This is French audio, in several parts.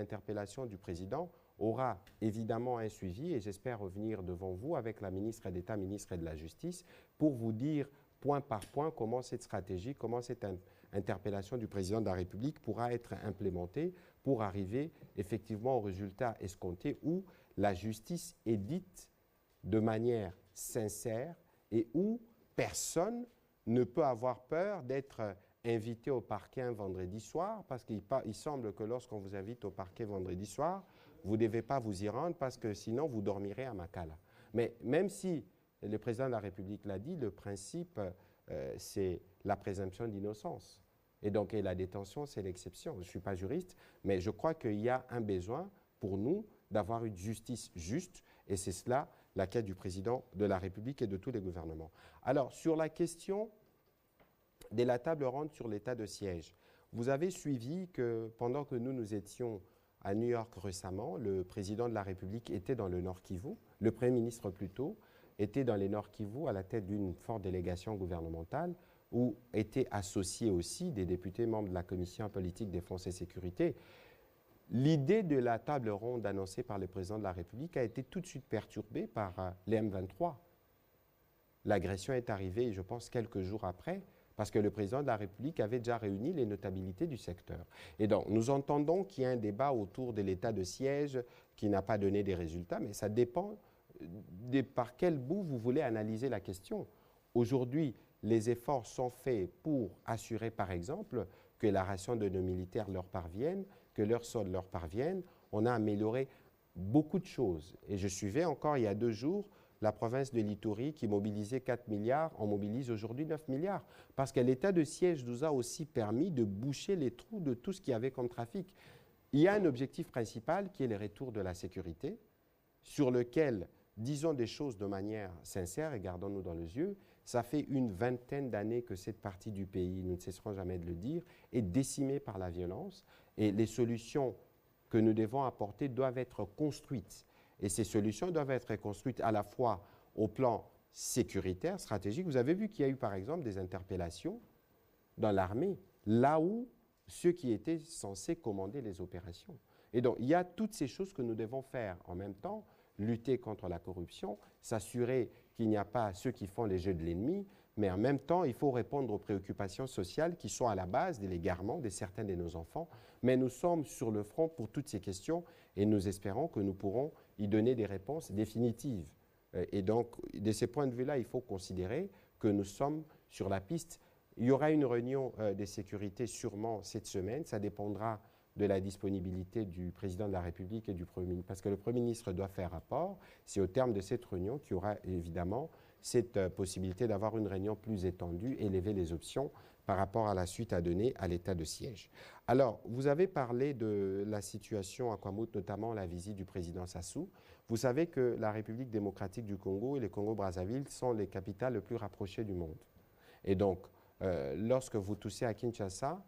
L'interpellation du président aura évidemment un suivi et j'espère revenir devant vous avec la ministre d'État, ministre de la Justice, pour vous dire point par point comment cette stratégie, comment cette interpellation du président de la République pourra être implémentée pour arriver effectivement au résultat escompté où la justice est dite de manière sincère et où personne ne peut avoir peur d'être invité au parquet un vendredi soir, parce qu'il semble que lorsqu'on vous invite au parquet vendredi soir, vous ne devez pas vous y rendre parce que sinon vous dormirez à Makala. Mais même si le président de la République l'a dit, le principe, c'est la présomption d'innocence. Et donc, la détention, c'est l'exception. Je ne suis pas juriste, mais je crois qu'il y a un besoin pour nous d'avoir une justice juste, et c'est cela la quête du président de la République et de tous les gouvernements. Alors, sur la question de la table ronde sur l'état de siège, vous avez suivi que pendant que nous étions à New York récemment, le président de la République était dans le Nord Kivu, le Premier ministre plutôt, était dans le Nord Kivu à la tête d'une forte délégation gouvernementale où étaient associés aussi des députés membres de la Commission politique défense et sécurité. L'idée de la table ronde annoncée par le président de la République a été tout de suite perturbée par les M23. L'agression est arrivée, je pense, quelques jours après, parce que le président de la République avait déjà réuni les notabilités du secteur. Et donc, nous entendons qu'il y a un débat autour de l'état de siège qui n'a pas donné des résultats, mais ça dépend par quel bout vous voulez analyser la question. Aujourd'hui, les efforts sont faits pour assurer, par exemple, que la ration de nos militaires leur parvienne, que leurs soldes leur parviennent. On a amélioré beaucoup de choses. Et je suivais encore il y a 2 jours la province de l'Ituri qui mobilisait 4 milliards, on mobilise aujourd'hui 9 milliards. Parce que l'état de siège nous a aussi permis de boucher les trous de tout ce qu'il y avait comme trafic. Il y a un objectif principal qui est le retour de la sécurité, sur lequel, disons des choses de manière sincère et gardons-nous dans les yeux, ça fait une vingtaine d'années que cette partie du pays, nous ne cesserons jamais de le dire, est décimée par la violence et les solutions que nous devons apporter doivent être construites. Et ces solutions doivent être construites à la fois au plan sécuritaire, stratégique. Vous avez vu qu'il y a eu par exemple des interpellations dans l'armée, là où ceux qui étaient censés commander les opérations. Et donc, il y a toutes ces choses que nous devons faire en même temps, lutter contre la corruption, s'assurer qu'il n'y a pas ceux qui font les jeux de l'ennemi, mais en même temps, il faut répondre aux préoccupations sociales qui sont à la base de l'égarement de certains de nos enfants. Mais nous sommes sur le front pour toutes ces questions et nous espérons que nous pourrons y donner des réponses définitives. Et donc, de ce point de vue-là, il faut considérer que nous sommes sur la piste. Il y aura une réunion de sécurité sûrement cette semaine, ça dépendra de la disponibilité du président de la République et du Premier ministre, parce que le Premier ministre doit faire rapport. C'est au terme de cette réunion qu'il y aura évidemment cette possibilité d'avoir une réunion plus étendue, élever les options par rapport à la suite à donner à l'état de siège. Alors, vous avez parlé de la situation à Kwamouth, notamment la visite du président Sassou. Vous savez que la République démocratique du Congo et le Congo-Brazzaville sont les capitales les plus rapprochées du monde. Et donc, lorsque vous toussez à Kinshasa,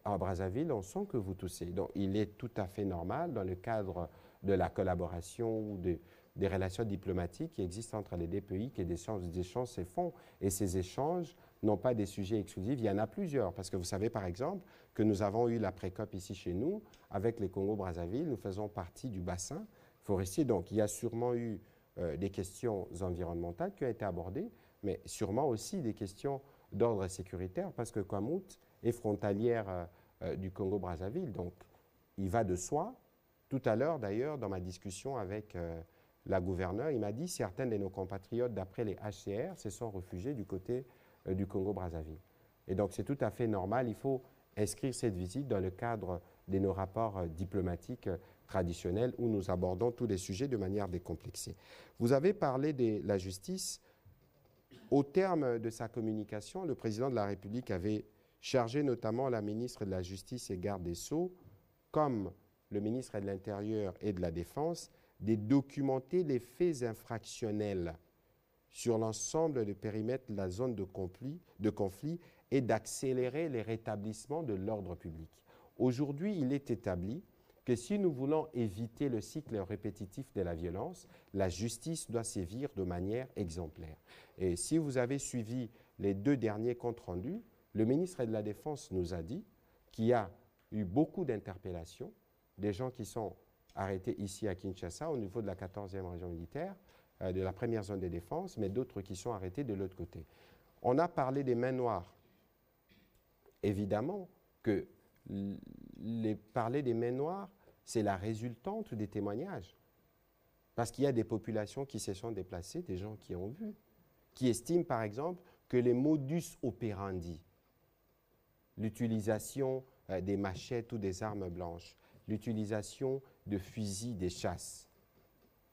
à Brazzaville, on sent que vous toussez. Donc, il est tout à fait normal, dans le cadre de la collaboration ou des relations diplomatiques qui existent entre les deux pays, que des échanges se font. Et ces échanges n'ont pas des sujets exclusifs. Il y en a plusieurs. Parce que vous savez, par exemple, que nous avons eu la pré-COP ici chez nous, avec les Congo-Brazzaville. Nous faisons partie du bassin forestier. Donc, il y a sûrement eu des questions environnementales qui ont été abordées, mais sûrement aussi des questions d'ordre sécuritaire, parce que Kwamouth est frontalière du Congo-Brazzaville. Donc, il va de soi. Tout à l'heure, d'ailleurs, dans ma discussion avec la gouverneure, il m'a dit que certains de nos compatriotes, d'après les HCR, se sont réfugiés du côté du Congo-Brazzaville. Et donc, c'est tout à fait normal. Il faut inscrire cette visite dans le cadre de nos rapports diplomatiques traditionnels où nous abordons tous les sujets de manière décomplexée. Vous avez parlé de la justice. Au terme de sa communication, le président de la République avait chargé notamment la ministre de la Justice et garde des Sceaux, comme le ministre de l'Intérieur et de la Défense, de documenter les faits infractionnels sur l'ensemble du périmètre de la zone de conflit et d'accélérer les rétablissements de l'ordre public. Aujourd'hui, il est établi que si nous voulons éviter le cycle répétitif de la violence, la justice doit sévir de manière exemplaire. Et si vous avez suivi les 2 derniers comptes rendus, le ministre de la Défense nous a dit qu'il y a eu beaucoup d'interpellations, des gens qui sont arrêtés ici à Kinshasa, au niveau de la 14e région militaire, de la première zone de défense, mais d'autres qui sont arrêtés de l'autre côté. On a parlé des mains noires. Évidemment que parler des mains noires, c'est la résultante des témoignages. Parce qu'il y a des populations qui se sont déplacées, des gens qui ont vu, qui estiment par exemple que les modus operandi, l'utilisation des machettes ou des armes blanches, l'utilisation de fusils des chasses,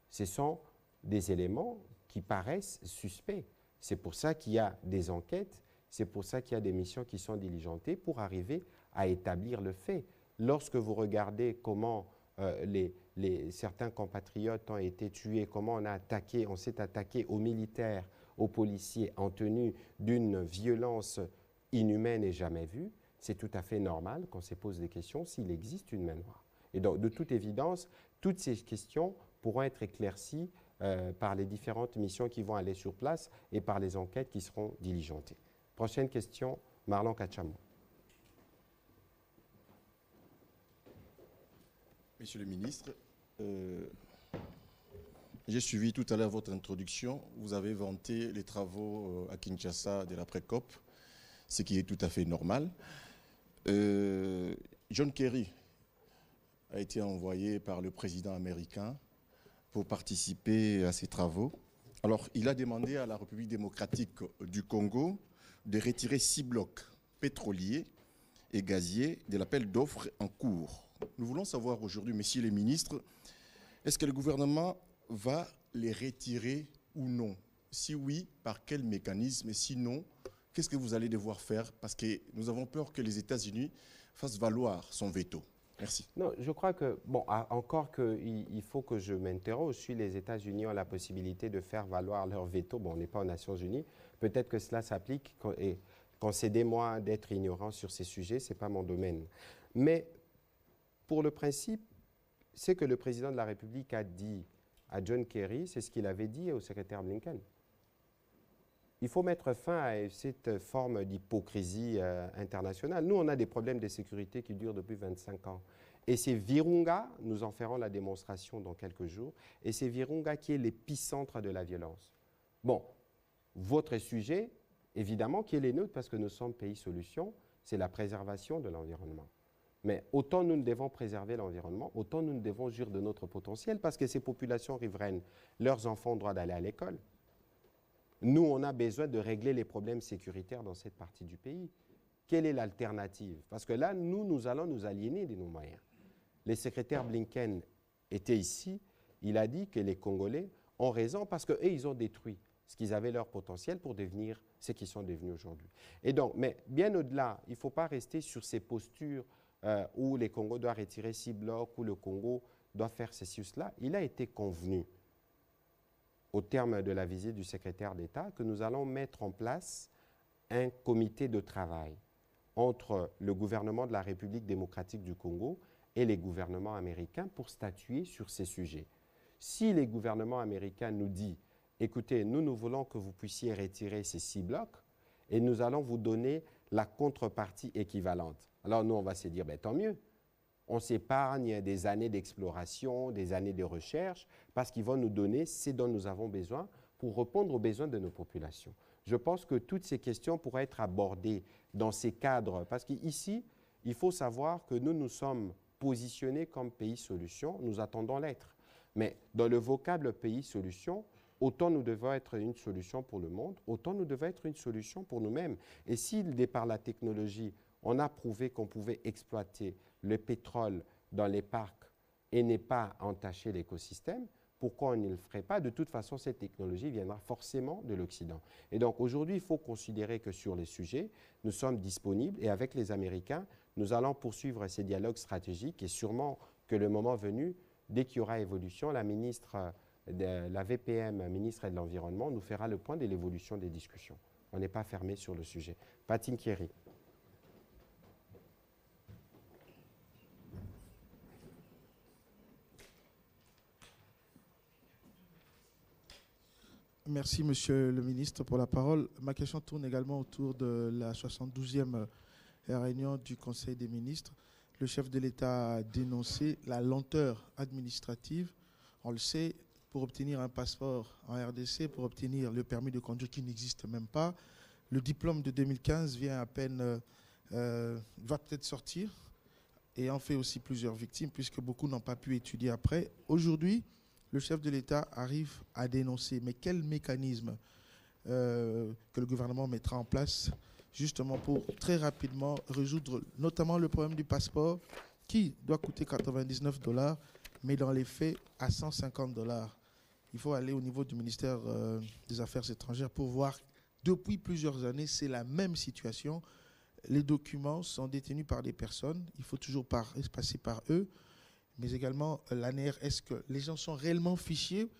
ce sont des éléments qui paraissent suspects. C'est pour ça qu'il y a des enquêtes, c'est pour ça qu'il y a des missions qui sont diligentées pour arriver à établir le fait. Lorsque vous regardez comment certains compatriotes ont été tués, comment on s'est attaqué aux militaires, aux policiers en tenue d'une violence inhumaine et jamais vue, c'est tout à fait normal qu'on se pose des questions s'il existe une main noire. Et donc, de toute évidence, toutes ces questions pourront être éclaircies par les différentes missions qui vont aller sur place et par les enquêtes qui seront diligentées. Prochaine question, Marlon Kachamou. Monsieur le ministre, j'ai suivi tout à l'heure votre introduction. Vous avez vanté les travaux à Kinshasa de l'après-COP, ce qui est tout à fait normal. John Kerry a été envoyé par le président américain pour participer à ces travaux. Alors, il a demandé à la République démocratique du Congo de retirer 6 blocs pétroliers et gaziers de l'appel d'offres en cours. Nous voulons savoir aujourd'hui, messieurs les ministres, est-ce que le gouvernement va les retirer ou non? Si oui, par quel mécanisme? Et sinon, qu'est-ce que vous allez devoir faire? Parce que nous avons peur que les États-Unis fassent valoir son veto. Merci. Non, je crois que, bon, encore qu'il faut que je m'interroge si les États-Unis ont la possibilité de faire valoir leur veto. Bon, on n'est pas aux Nations Unies. Peut-être que cela s'applique et concédez-moi d'être ignorant sur ces sujets, ce n'est pas mon domaine. Mais pour le principe, c'est que le président de la République a dit à John Kerry, c'est ce qu'il avait dit au secrétaire Blinken. Il faut mettre fin à cette forme d'hypocrisie internationale. Nous, on a des problèmes de sécurité qui durent depuis 25 ans. Et c'est Virunga, nous en ferons la démonstration dans quelques jours, et c'est Virunga qui est l'épicentre de la violence. Bon, votre sujet, évidemment, qui est les nôtres, parce que nous sommes pays solution, c'est la préservation de l'environnement. Mais autant nous devons préserver l'environnement, autant nous devons jouir de notre potentiel, parce que ces populations riveraines, leurs enfants ont droit d'aller à l'école. Nous, on a besoin de régler les problèmes sécuritaires dans cette partie du pays. Quelle est l'alternative? Parce que là, nous allons nous aliéner de nos moyens. Le secrétaire Blinken était ici, il a dit que les Congolais ont raison parce qu'eux, ils ont détruit ce qu'ils avaient leur potentiel pour devenir ce qu'ils sont devenus aujourd'hui. Et donc, mais bien au-delà, il ne faut pas rester sur ces postures où les Congos doivent retirer 6 blocs, où le Congo doit faire ceci ou cela. Il a été convenu au terme de la visite du secrétaire d'État, que nous allons mettre en place un comité de travail entre le gouvernement de la République démocratique du Congo et les gouvernements américains pour statuer sur ces sujets. Si les gouvernements américains nous disent, écoutez, nous voulons que vous puissiez retirer ces 6 blocs et nous allons vous donner la contrepartie équivalente. Alors nous, on va se dire, ben, tant mieux. On s'épargne des années d'exploration, des années de recherche, parce qu'ils vont nous donner ce dont nous avons besoin pour répondre aux besoins de nos populations. Je pense que toutes ces questions pourraient être abordées dans ces cadres, parce qu'ici, il faut savoir que nous sommes positionnés comme pays solution, nous attendons l'être. Mais dans le vocable pays solution, autant nous devons être une solution pour le monde, autant nous devons être une solution pour nous-mêmes. Et si, par la technologie, on a prouvé qu'on pouvait exploiter le pétrole dans les parcs et n'est pas entacher l'écosystème, pourquoi on ne le ferait pas? De toute façon, cette technologie viendra forcément de l'Occident. Et donc aujourd'hui, il faut considérer que sur les sujets, nous sommes disponibles et avec les Américains, nous allons poursuivre ces dialogues stratégiques et sûrement que le moment venu, dès qu'il y aura évolution, la ministre de la VPM, ministre de l'Environnement, nous fera le point de l'évolution des discussions. On n'est pas fermé sur le sujet. Patine Kierry. Merci, Monsieur le ministre, pour la parole. Ma question tourne également autour de la 72e réunion du Conseil des ministres. le chef de l'État a dénoncé la lenteur administrative. On le sait, pour obtenir un passeport en RDC, pour obtenir le permis de conduire qui n'existe même pas, le diplôme de 2015 vient à peine, va peut-être sortir, et en fait aussi plusieurs victimes, puisque beaucoup n'ont pas pu étudier après. Aujourd'hui, le chef de l'État arrive à dénoncer. Mais quel mécanisme que le gouvernement mettra en place justement pour très rapidement résoudre notamment le problème du passeport qui doit coûter 99 $, mais dans les faits à 150 $. Il faut aller au niveau du ministère des Affaires étrangères pour voir. Depuis plusieurs années, c'est la même situation. Les documents sont détenus par des personnes. Il faut toujours passer par eux. Mais également, l'ANR, est-ce que les gens sont réellement fichés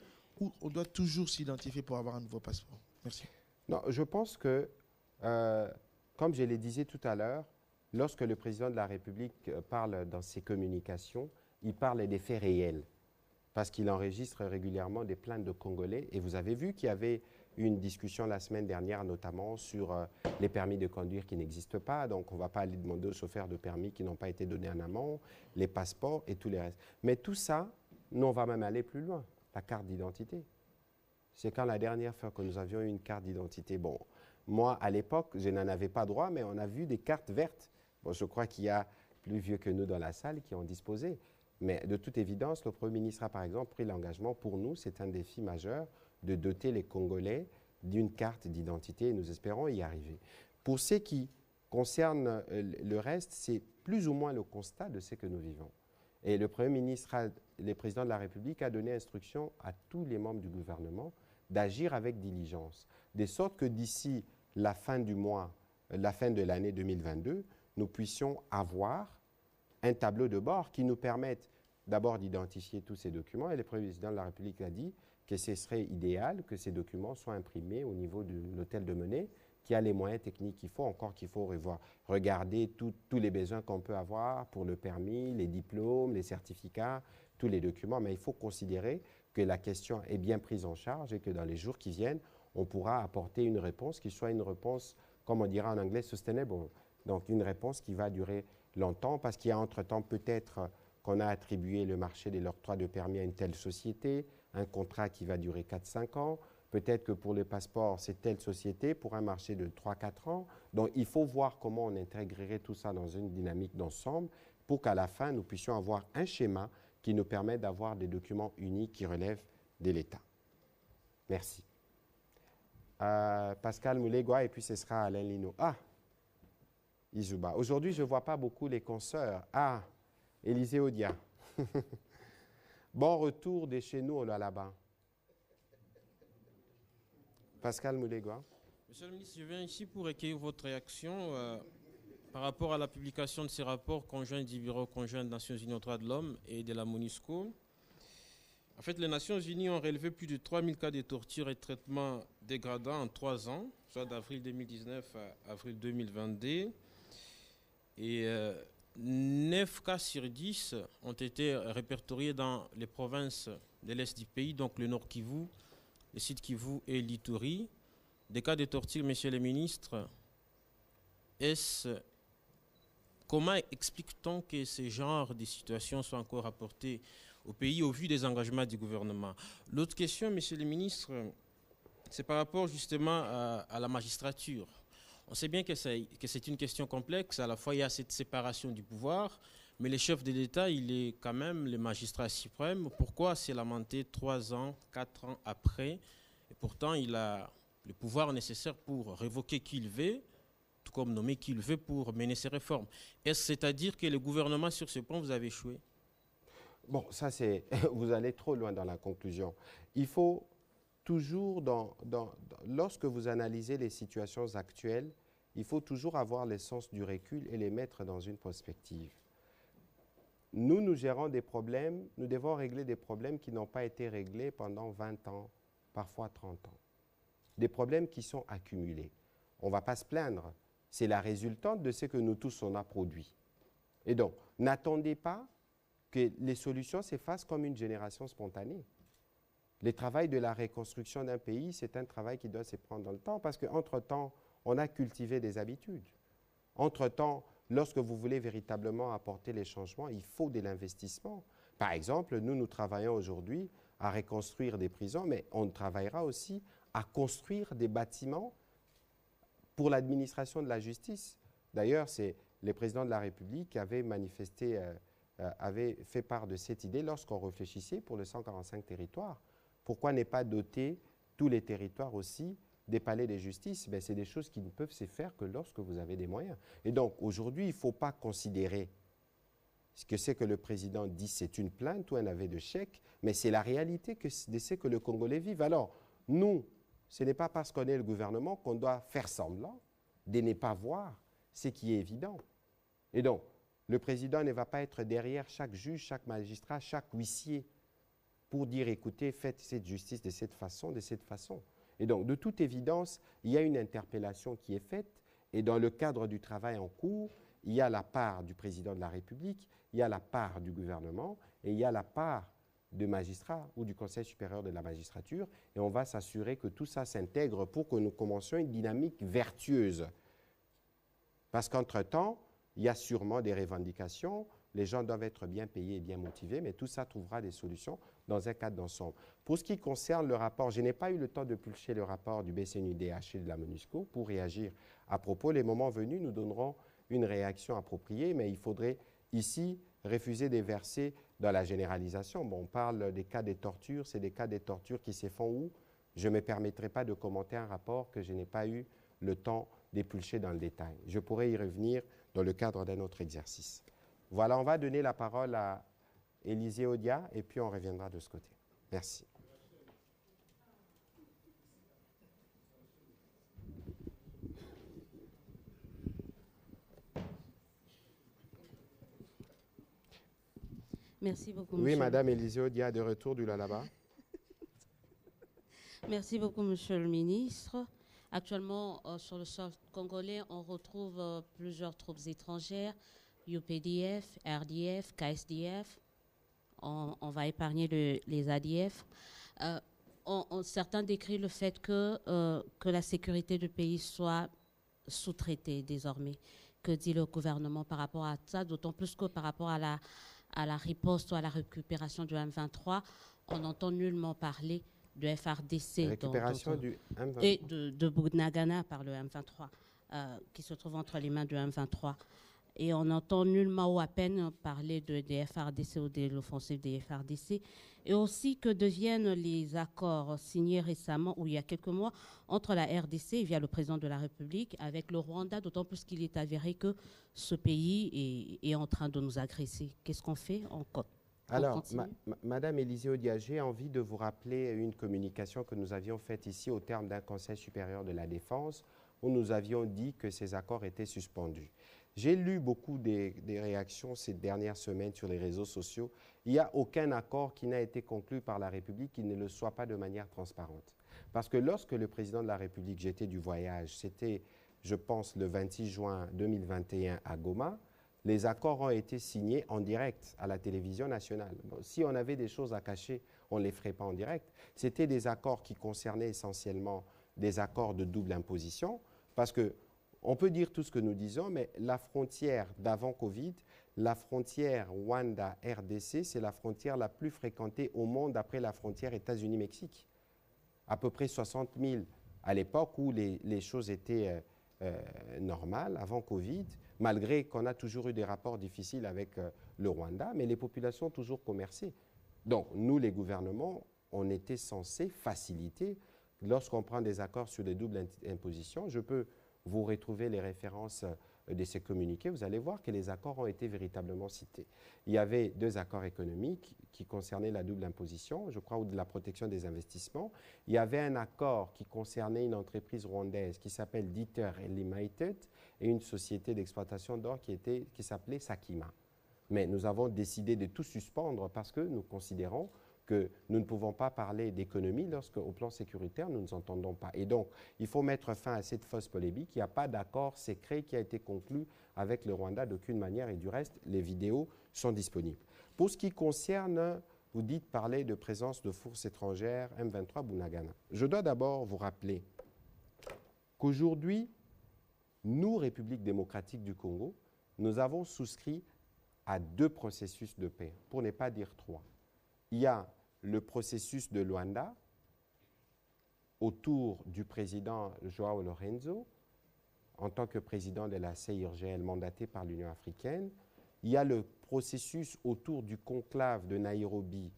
ou on doit toujours s'identifier pour avoir un nouveau passeport? Merci. Non, je pense que, comme je le disais tout à l'heure, lorsque le président de la République parle dans ses communications, il parle des faits réels, parce qu'il enregistre régulièrement des plaintes de Congolais. Et vous avez vu qu'il y avait une discussion la semaine dernière, notamment sur les permis de conduire qui n'existent pas. Donc, on ne va pas aller demander aux chauffeurs de permis qui n'ont pas été donnés en amont, les passeports et tout les restes. Mais tout ça, nous, on va même aller plus loin. La carte d'identité. C'est quand la dernière fois que nous avions eu une carte d'identité. Bon, moi, à l'époque, je n'en avais pas droit, mais on a vu des cartes vertes. Bon, je crois qu'il y a plus vieux que nous dans la salle qui ont disposé. Mais de toute évidence, le Premier ministre a par exemple pris l'engagement, pour nous, c'est un défi majeur, de doter les Congolais d'une carte d'identité et nous espérons y arriver. Pour ce qui concerne le reste, c'est plus ou moins le constat de ce que nous vivons. Et le Premier ministre, le président de la République a donné instruction à tous les membres du gouvernement d'agir avec diligence, de sorte que d'ici la fin du mois, la fin de l'année 2022, nous puissions avoir un tableau de bord qui nous permette d'abord d'identifier tous ces documents. Et le président de la République a dit que ce serait idéal que ces documents soient imprimés au niveau de l'hôtel de Menez, qui a les moyens techniques qu'il faut, encore qu'il faut revoir. Regarder tous les besoins qu'on peut avoir pour le permis, les diplômes, les certificats, tous les documents. Mais il faut considérer que la question est bien prise en charge et que dans les jours qui viennent, on pourra apporter une réponse qui soit une réponse, comme on dira en anglais, sustainable. Donc une réponse qui va durer longtemps, parce qu'il y a entre-temps peut-être qu'on a attribué le marché de l'octroi de permis à une telle société, un contrat qui va durer 4-5 ans. Peut-être que pour le passeport, c'est telle société pour un marché de 3-4 ans. Donc, il faut voir comment on intégrerait tout ça dans une dynamique d'ensemble pour qu'à la fin, nous puissions avoir un schéma qui nous permette d'avoir des documents uniques qui relèvent de l'État. Merci. Pascal Moulegua et puis ce sera Alain Lino. Ah, Izuba. Aujourd'hui, je ne vois pas beaucoup les consoeurs. Ah, Élisée Odia. Bon retour de chez nous, là-bas. Pascal Moulegua. Monsieur le ministre, je viens ici pour recueillir votre réaction par rapport à la publication de ces rapports conjoints du Bureau conjoint des Nations Unies aux droits de l'homme et de la MONUSCO. En fait, les Nations Unies ont relevé plus de 3000 cas de torture et de traitements dégradants en 3 ans, soit d'avril 2019 à avril 2022. Et 9 cas sur 10 ont été répertoriés dans les provinces de l'Est du pays, donc le Nord Kivu, le Sud Kivu et l'Ituri. Des cas de torture, monsieur le ministre, comment explique-t-on que ce genre de situations soient encore rapportées au pays au vu des engagements du gouvernement? L'autre question, monsieur le ministre, c'est par rapport justement à la magistrature. On sait bien que c'est une question complexe. À la fois, il y a cette séparation du pouvoir, mais le chef de l'État, il est quand même le magistrat suprême. Pourquoi s'est lamenté 3 ans, 4 ans après? Et pourtant, il a le pouvoir nécessaire pour révoquer qui il veut, tout comme nommer qui il veut pour mener ses réformes. Est-ce c'est-à-dire que le gouvernement, sur ce point, vous avez échoué? Bon, ça c'est... vous allez trop loin dans la conclusion. Il faut toujours, lorsque vous analysez les situations actuelles, il faut toujours avoir le sens du recul et les mettre dans une perspective. Nous gérons des problèmes, nous devons régler des problèmes qui n'ont pas été réglés pendant 20 ans, parfois 30 ans. Des problèmes qui sont accumulés. On ne va pas se plaindre. C'est la résultante de ce que nous tous on a produit. Et donc, n'attendez pas que les solutions s'effacent comme une génération spontanée. Le travail de la reconstruction d'un pays, c'est un travail qui doit se prendre dans le temps parce qu'entre-temps, on a cultivé des habitudes. Entre-temps, lorsque vous voulez véritablement apporter les changements, il faut de l'investissement. Par exemple, nous travaillons aujourd'hui à reconstruire des prisons, mais on travaillera aussi à construire des bâtiments pour l'administration de la justice. D'ailleurs, c'est le président de la République qui avait manifesté, avait fait part de cette idée lorsqu'on réfléchissait pour les 145 territoires. Pourquoi ne pas doter tous les territoires aussi des palais de justice? C'est des choses qui ne peuvent se faire que lorsque vous avez des moyens. Et donc, aujourd'hui, il ne faut pas considérer ce que c'est que le président dit, c'est une plainte ou un aveu de chèque, mais c'est la réalité de ce que le Congolais vivent. Alors, nous, ce n'est pas parce qu'on est le gouvernement qu'on doit faire semblant de ne pas voir ce qui est évident. Et donc, le président ne va pas être derrière chaque juge, chaque magistrat, chaque huissier pour dire, écoutez, faites cette justice de cette façon, de cette façon. Et donc, de toute évidence, il y a une interpellation qui est faite et dans le cadre du travail en cours, il y a la part du président de la République, il y a la part du gouvernement et il y a la part de magistrats ou du Conseil supérieur de la magistrature et on va s'assurer que tout ça s'intègre pour que nous commencions une dynamique vertueuse. Parce qu'entre-temps, il y a sûrement des revendications, les gens doivent être bien payés et bien motivés, mais tout ça trouvera des solutions dans un cadre d'ensemble. Pour ce qui concerne le rapport, je n'ai pas eu le temps de pulcher le rapport du BCNUDH et de la MONUSCO pour réagir à propos. Les moments venus, nous donnerons une réaction appropriée, mais il faudrait ici refuser de verser dans la généralisation. Bon, on parle des cas des tortures, c'est des cas des tortures qui se font où? Je ne me permettrai pas de commenter un rapport que je n'ai pas eu le temps d'éplucher dans le détail. Je pourrais y revenir dans le cadre d'un autre exercice. Voilà, on va donner la parole à Élisée Odia et puis on reviendra de ce côté. Merci. Merci beaucoup, Oui, Madame Élisée Odia, de retour du là-bas. Merci beaucoup, Monsieur le ministre. Actuellement, sur le sol congolais, on retrouve plusieurs troupes étrangères, UPDF, RDF, KSDF. On va épargner les ADF. Certains décrivent le fait que la sécurité du pays soit sous-traitée désormais. Que dit le gouvernement par rapport à ça? D'autant plus que par rapport à la riposte ou à la récupération du M23, on n'entend nullement parler de FRDC. Récupération du M23. Et de Bunagana par le M23, qui se trouve entre les mains du M23. Et on n'entend nullement ou à peine parler des FRDC ou de l'offensive des FRDC. Et aussi que deviennent les accords signés récemment, ou il y a quelques mois, entre la RDC via le président de la République avec le Rwanda, d'autant plus qu'il est avéré que ce pays est en train de nous agresser. Qu'est-ce qu'on fait? Alors, Madame Élisée Odia, j'ai envie de vous rappeler une communication que nous avions faite ici au terme d'un Conseil supérieur de la défense où nous avions dit que ces accords étaient suspendus. J'ai lu beaucoup des réactions ces dernières semaines sur les réseaux sociaux. Il n'y a aucun accord qui n'a été conclu par la République qui ne le soit pas de manière transparente. Parce que lorsque le président de la République, j'étais du voyage, c'était, je pense, le 26 juin 2021 à Goma, les accords ont été signés en direct à la télévision nationale. Bon, si on avait des choses à cacher, on ne les ferait pas en direct. C'était des accords qui concernaient essentiellement des accords de double imposition, parce que on peut dire tout ce que nous disons, mais la frontière d'avant Covid, la frontière Rwanda-RDC, c'est la frontière la plus fréquentée au monde après la frontière États-Unis-Mexique. À peu près 60 000 à l'époque où les choses étaient normales, avant Covid, malgré qu'on a toujours eu des rapports difficiles avec le Rwanda, mais les populations ont toujours commercé. Donc, nous, les gouvernements, on était censés faciliter. Lorsqu'on prend des accords sur les doubles impositions, je peux vous retrouver les références de ces communiqués, vous allez voir que les accords ont été véritablement cités. Il y avait 2 accords économiques qui concernaient la double imposition, je crois, ou de la protection des investissements. Il y avait un accord qui concernait une entreprise rwandaise qui s'appelle Dieter Limited et une société d'exploitation d'or qui s'appelait Sakima. Mais nous avons décidé de tout suspendre parce que nous considérons que nous ne pouvons pas parler d'économie lorsque, au plan sécuritaire, nous ne nous entendons pas. Et donc, il faut mettre fin à cette fausse polémique. Il n'y a pas d'accord secret qui a été conclu avec le Rwanda d'aucune manière et du reste, les vidéos sont disponibles. Pour ce qui concerne, vous dites parler de présence de forces étrangères M23 Bunagana. Je dois d'abord vous rappeler qu'aujourd'hui, nous, République démocratique du Congo, nous avons souscrit à 2 processus de paix, pour ne pas dire 3. Il y a le processus de Luanda, autour du président João Lorenzo, en tant que président de la CIRGL mandaté par l'Union africaine. Il y a le processus autour du conclave de Nairobi,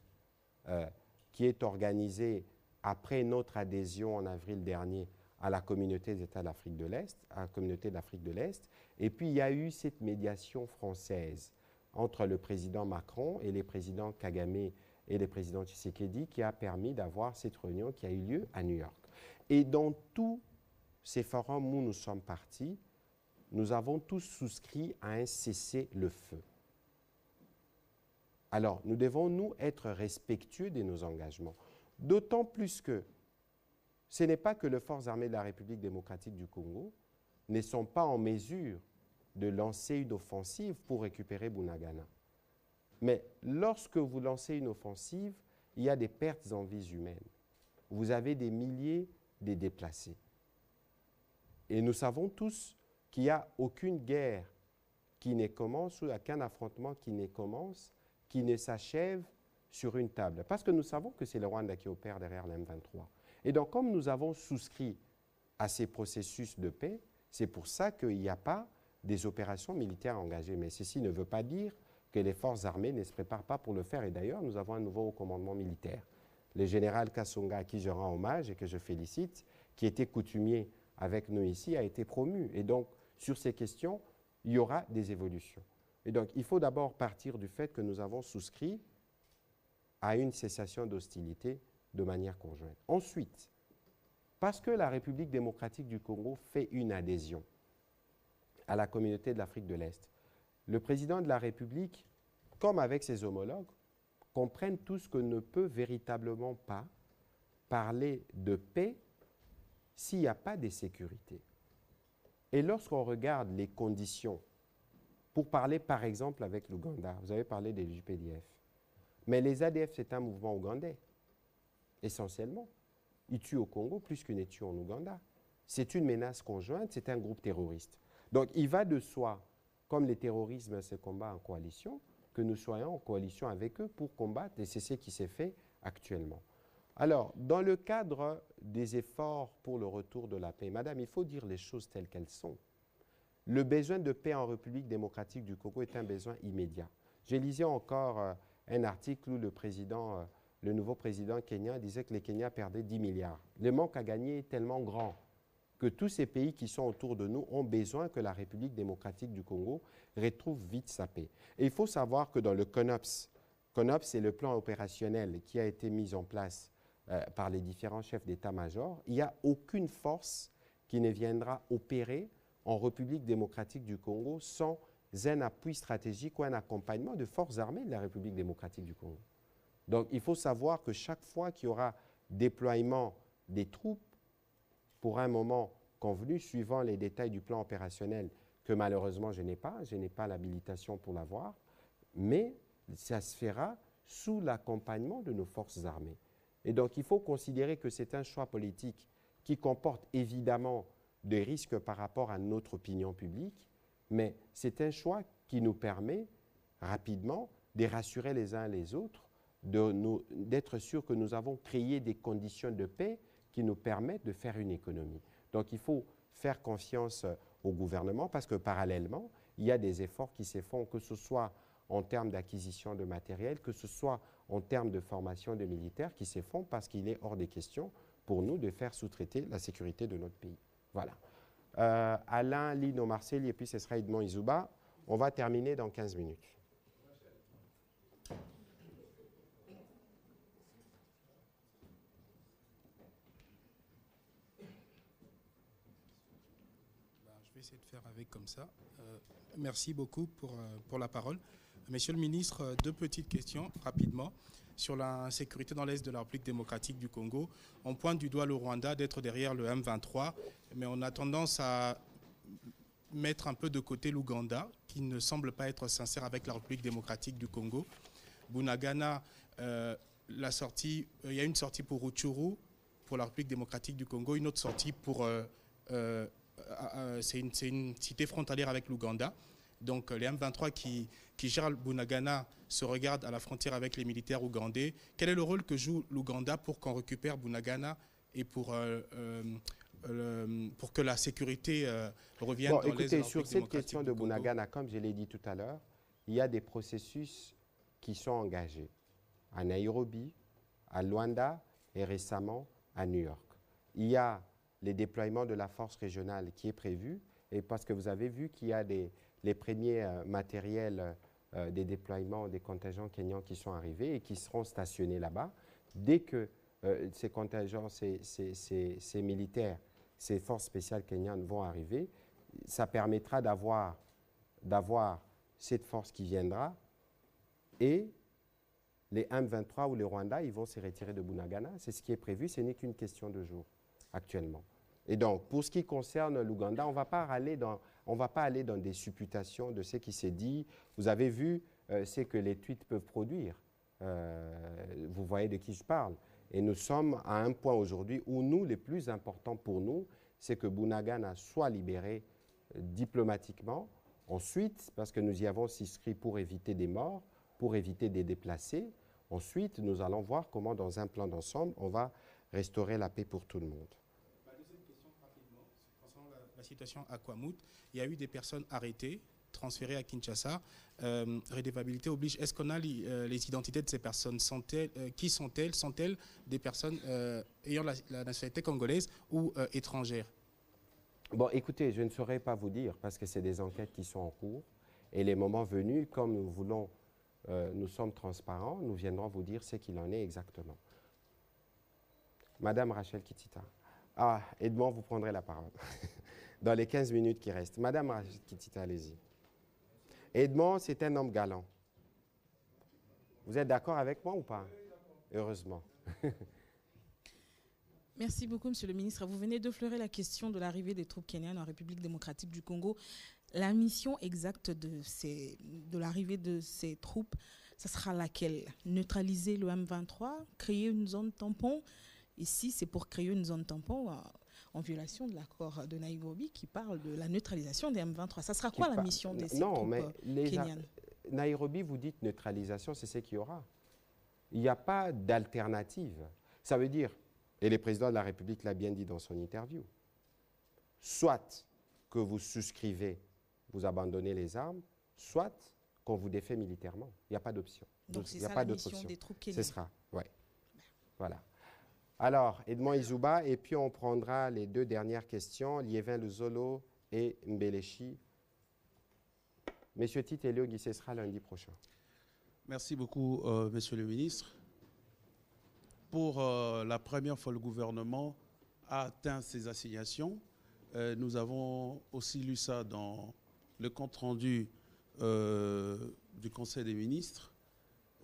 qui est organisé après notre adhésion en avril dernier à la communauté des États d'Afrique de l'Est, à la communauté d'Afrique de l'Est. Et puis, il y a eu cette médiation française entre le président Macron et les présidents Kagame et les présidents Tshisekedi qui a permis d'avoir cette réunion qui a eu lieu à New York. Et dans tous ces forums où nous sommes partis, nous avons tous souscrit à un cessez-le-feu. Alors, nous devons, nous, être respectueux de nos engagements. D'autant plus que ce n'est pas que les forces armées de la République démocratique du Congo ne sont pas en mesure de lancer une offensive pour récupérer Bunagana. Mais lorsque vous lancez une offensive, il y a des pertes en vies humaines. Vous avez des milliers de déplacés. Et nous savons tous qu'il n'y a aucune guerre qui ne commence, ou aucun affrontement qui ne commence, qui ne s'achève sur une table. Parce que nous savons que c'est le Rwanda qui opère derrière le M23. Et donc, comme nous avons souscrit à ces processus de paix, c'est pour ça qu'il n'y a pas des opérations militaires engagées. Mais ceci ne veut pas dire que les forces armées ne se préparent pas pour le faire. Et d'ailleurs, nous avons un nouveau commandement militaire. Le général Kassonga, à qui je rends hommage et que je félicite, qui était coutumier avec nous ici, a été promu. Et donc, sur ces questions, il y aura des évolutions. Et donc, il faut d'abord partir du fait que nous avons souscrit à une cessation d'hostilité de manière conjointe. Ensuite, parce que la République démocratique du Congo fait une adhésion à la communauté de l'Afrique de l'Est, le président de la République, comme avec ses homologues, comprennent tous qu'on ne peut véritablement pas parler de paix s'il n'y a pas de sécurité. Et lorsqu'on regarde les conditions, pour parler par exemple avec l'Ouganda, vous avez parlé des UPDF, mais les ADF, c'est un mouvement ougandais, essentiellement. Ils tuent au Congo plus qu'ils ne tuent en Ouganda. C'est une menace conjointe, c'est un groupe terroriste. Donc il va de soi, comme le terrorisme se combat en coalition, que nous soyons en coalition avec eux pour combattre, et c'est ce qui s'est fait actuellement. Alors, dans le cadre des efforts pour le retour de la paix, madame, il faut dire les choses telles qu'elles sont. Le besoin de paix en République démocratique du Congo est un besoin immédiat. J'ai lisé encore un article où le nouveau président kenyan disait que les Kenyans perdaient 10 milliards. Le manque à gagner est tellement grand que tous ces pays qui sont autour de nous ont besoin que la République démocratique du Congo retrouve vite sa paix. Et il faut savoir que dans le CONOPS, c'est le plan opérationnel qui a été mis en place par les différents chefs d'état-major, il n'y a aucune force qui ne viendra opérer en République démocratique du Congo sans un appui stratégique ou un accompagnement de forces armées de la République démocratique du Congo. Donc il faut savoir que chaque fois qu'il y aura déploiement des troupes, pour un moment convenu, suivant les détails du plan opérationnel, que malheureusement je n'ai pas l'habilitation pour l'avoir, mais ça se fera sous l'accompagnement de nos forces armées. Et donc il faut considérer que c'est un choix politique qui comporte évidemment des risques par rapport à notre opinion publique, mais c'est un choix qui nous permet rapidement de rassurer les uns les autres, d'être sûr que nous avons créé des conditions de paix qui nous permettent de faire une économie. Donc il faut faire confiance au gouvernement parce que parallèlement, il y a des efforts qui se font, que ce soit en termes d'acquisition de matériel, que ce soit en termes de formation de militaires qui se font parce qu'il est hors des questions pour nous de faire sous-traiter la sécurité de notre pays. Voilà. Alain, Lino, Marcel, et puis ce sera Edmond Izouba. On va terminer dans 15 minutes. Je vais essayer de faire avec comme ça. Merci beaucoup pour la parole. Monsieur le ministre, 2 petites questions rapidement. Sur la sécurité dans l'Est de la République démocratique du Congo, on pointe du doigt le Rwanda d'être derrière le M23, mais on a tendance à mettre un peu de côté l'Ouganda, qui ne semble pas être sincère avec la République démocratique du Congo. Bunagana, il y a une sortie pour Rutshuru, pour la République démocratique du Congo, une autre sortie pour... c'est une cité frontalière avec l'Ouganda. Donc les M23 qui gèrent Bunagana se regardent à la frontière avec les militaires ougandais. Quel est le rôle que joue l'Ouganda pour qu'on récupère Bunagana et pour que la sécurité revienne dans écoutez, l'Est de la sur République cette démocratique question du de Congo? Bunagana, comme je l'ai dit tout à l'heure, il y a des processus qui sont engagés à Nairobi, à Luanda et récemment à New York. Il y a les déploiements de la force régionale qui est prévu, et parce que vous avez vu qu'il y a les premiers matériels des déploiements des contingents kenyans qui sont arrivés et qui seront stationnés là-bas. Dès que ces contingents, ces militaires, ces forces spéciales kenyanes vont arriver, ça permettra d'avoir cette force qui viendra et les M23 ou les Rwandais, ils vont se retirer de Bunagana. C'est ce qui est prévu, ce n'est qu'une question de jours actuellement. Et donc, pour ce qui concerne l'Ouganda, on ne va pas aller dans des supputations de ce qui s'est dit. Vous avez vu ce que les tweets peuvent produire. Vous voyez de qui je parle. Et nous sommes à un point aujourd'hui où nous, le plus important pour nous, c'est que Bunagana soit libéré diplomatiquement. Ensuite, parce que nous y avons souscrit pour éviter des morts, pour éviter des déplacés. Ensuite, nous allons voir comment, dans un plan d'ensemble, on va restaurer la paix pour tout le monde. Ma deuxième question, rapidement, concernant la situation à Kwamouth. Il y a eu des personnes arrêtées, transférées à Kinshasa. Redevabilité oblige. Est-ce qu'on a les identités de ces personnes? Qui sont-elles? Sont-elles des personnes ayant la nationalité congolaise ou étrangère? Bon, écoutez, je ne saurais pas vous dire parce que c'est des enquêtes qui sont en cours. Et les moments venus, comme nous sommes transparents, nous viendrons vous dire ce qu'il en est exactement. Madame Rachel Kitita. Ah, Edmond, vous prendrez la parole dans les 15 minutes qui restent. Madame Rachel Kitita, allez-y. Edmond, c'est un homme galant. Vous êtes d'accord avec moi ou pas? Heureusement. Merci beaucoup, Monsieur le ministre. Vous venez d'effleurer la question de l'arrivée des troupes kenyanes en République démocratique du Congo. La mission exacte de l'arrivée de ces troupes, ça sera laquelle? Neutraliser le M23, créer une zone tampon? Ici, c'est pour créer une zone tampon en violation de l'accord de Nairobi qui parle de la neutralisation des M23. Ça sera quoi la mission de ces troupes kenyanes? Nairobi, vous dites neutralisation, c'est ce qu'il y aura. Il n'y a pas d'alternative. Ça veut dire, et le président de la République l'a bien dit dans son interview, soit que vous souscrivez, vous abandonnez les armes, soit qu'on vous défait militairement. Il n'y a pas d'option. Donc c'est ça la mission des troupes kenyanes. Ce sera, oui. Voilà. Alors, Edmond Izouba, et puis on prendra les deux dernières questions, Liévin Luzolo et Mbelechi. Monsieur Tite Elio Guissé sera lundi prochain. Merci beaucoup, Monsieur le ministre. Pour la première fois, le gouvernement a atteint ses assignations. Nous avons aussi lu ça dans le compte-rendu du Conseil des ministres.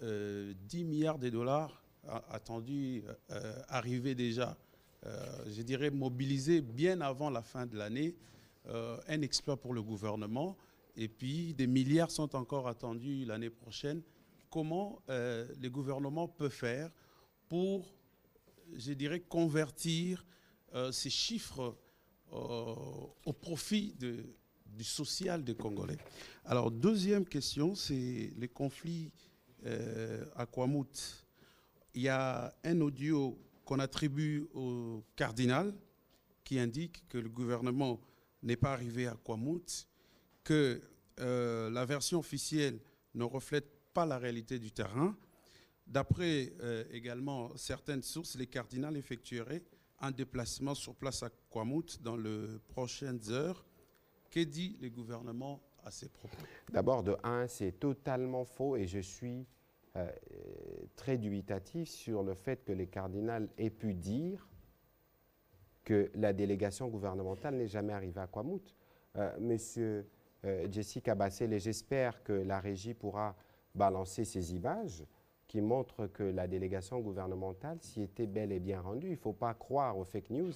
10 milliards de dollars attendus arriver déjà, je dirais mobilisés bien avant la fin de l'année. Un exploit pour le gouvernement. Et puis, des milliards sont encore attendus l'année prochaine. Comment le gouvernement peut faire pour, je dirais, convertir ces chiffres au profit du social des Congolais? Alors, deuxième question, c'est les conflits à Kwamouth. Il y a un audio qu'on attribue au cardinal qui indique que le gouvernement n'est pas arrivé à Kwamouth, que la version officielle ne reflète pas la réalité du terrain. D'après également certaines sources, les cardinals effectueraient un déplacement sur place à Kwamouth dans les prochaines heures. Que dit le gouvernement à ces propos? D'abord, de un, c'est totalement faux et je suis très dubitatif sur le fait que les cardinals aient pu dire que la délégation gouvernementale n'est jamais arrivée à Kwamouth. Monsieur Jessica Bassel, et j'espère que la régie pourra balancer ces images qui montrent que la délégation gouvernementale s'y était bel et bien rendue. Il ne faut pas croire aux fake news.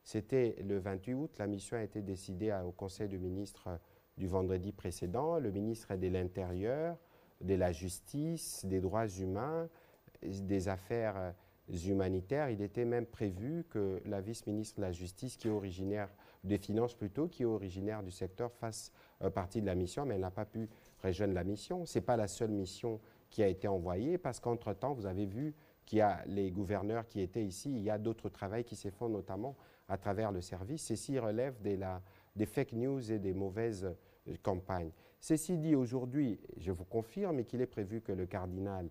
C'était le 28 août, la mission a été décidée au Conseil des ministres du vendredi précédent. Le ministre de l'Intérieur, de la Justice, des droits humains, des affaires humanitaires. Il était même prévu que la vice-ministre de la Justice, qui est originaire des Finances plutôt, qui est originaire du secteur, fasse partie de la mission, mais elle n'a pas pu rejoindre la mission. Ce n'est pas la seule mission qui a été envoyée, parce qu'entre-temps, vous avez vu qu'il y a les gouverneurs qui étaient ici, il y a d'autres travaux qui se font notamment à travers le service. Ceci relève des fake news et des mauvaises campagnes. Ceci dit, aujourd'hui, je vous confirme qu'il est prévu que le cardinal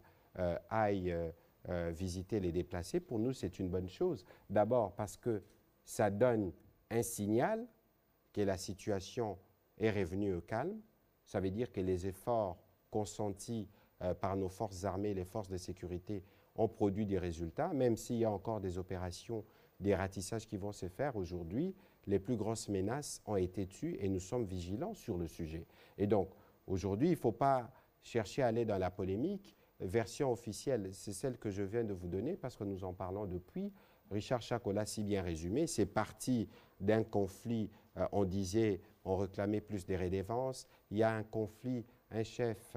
aille visiter les déplacés. Pour nous, c'est une bonne chose. D'abord parce que ça donne un signal que la situation est revenue au calme. Ça veut dire que les efforts consentis par nos forces armées, les forces de sécurité, ont produit des résultats, même s'il y a encore des opérations, des ratissages qui vont se faire aujourd'hui. Les plus grosses menaces ont été tues et nous sommes vigilants sur le sujet. Et donc, aujourd'hui, il ne faut pas chercher à aller dans la polémique. Version officielle, c'est celle que je viens de vous donner parce que nous en parlons depuis. Richard Chakou l'a si bien résumé. C'est parti d'un conflit, on disait, on réclamait plus des redévances. Il y a un conflit, un chef,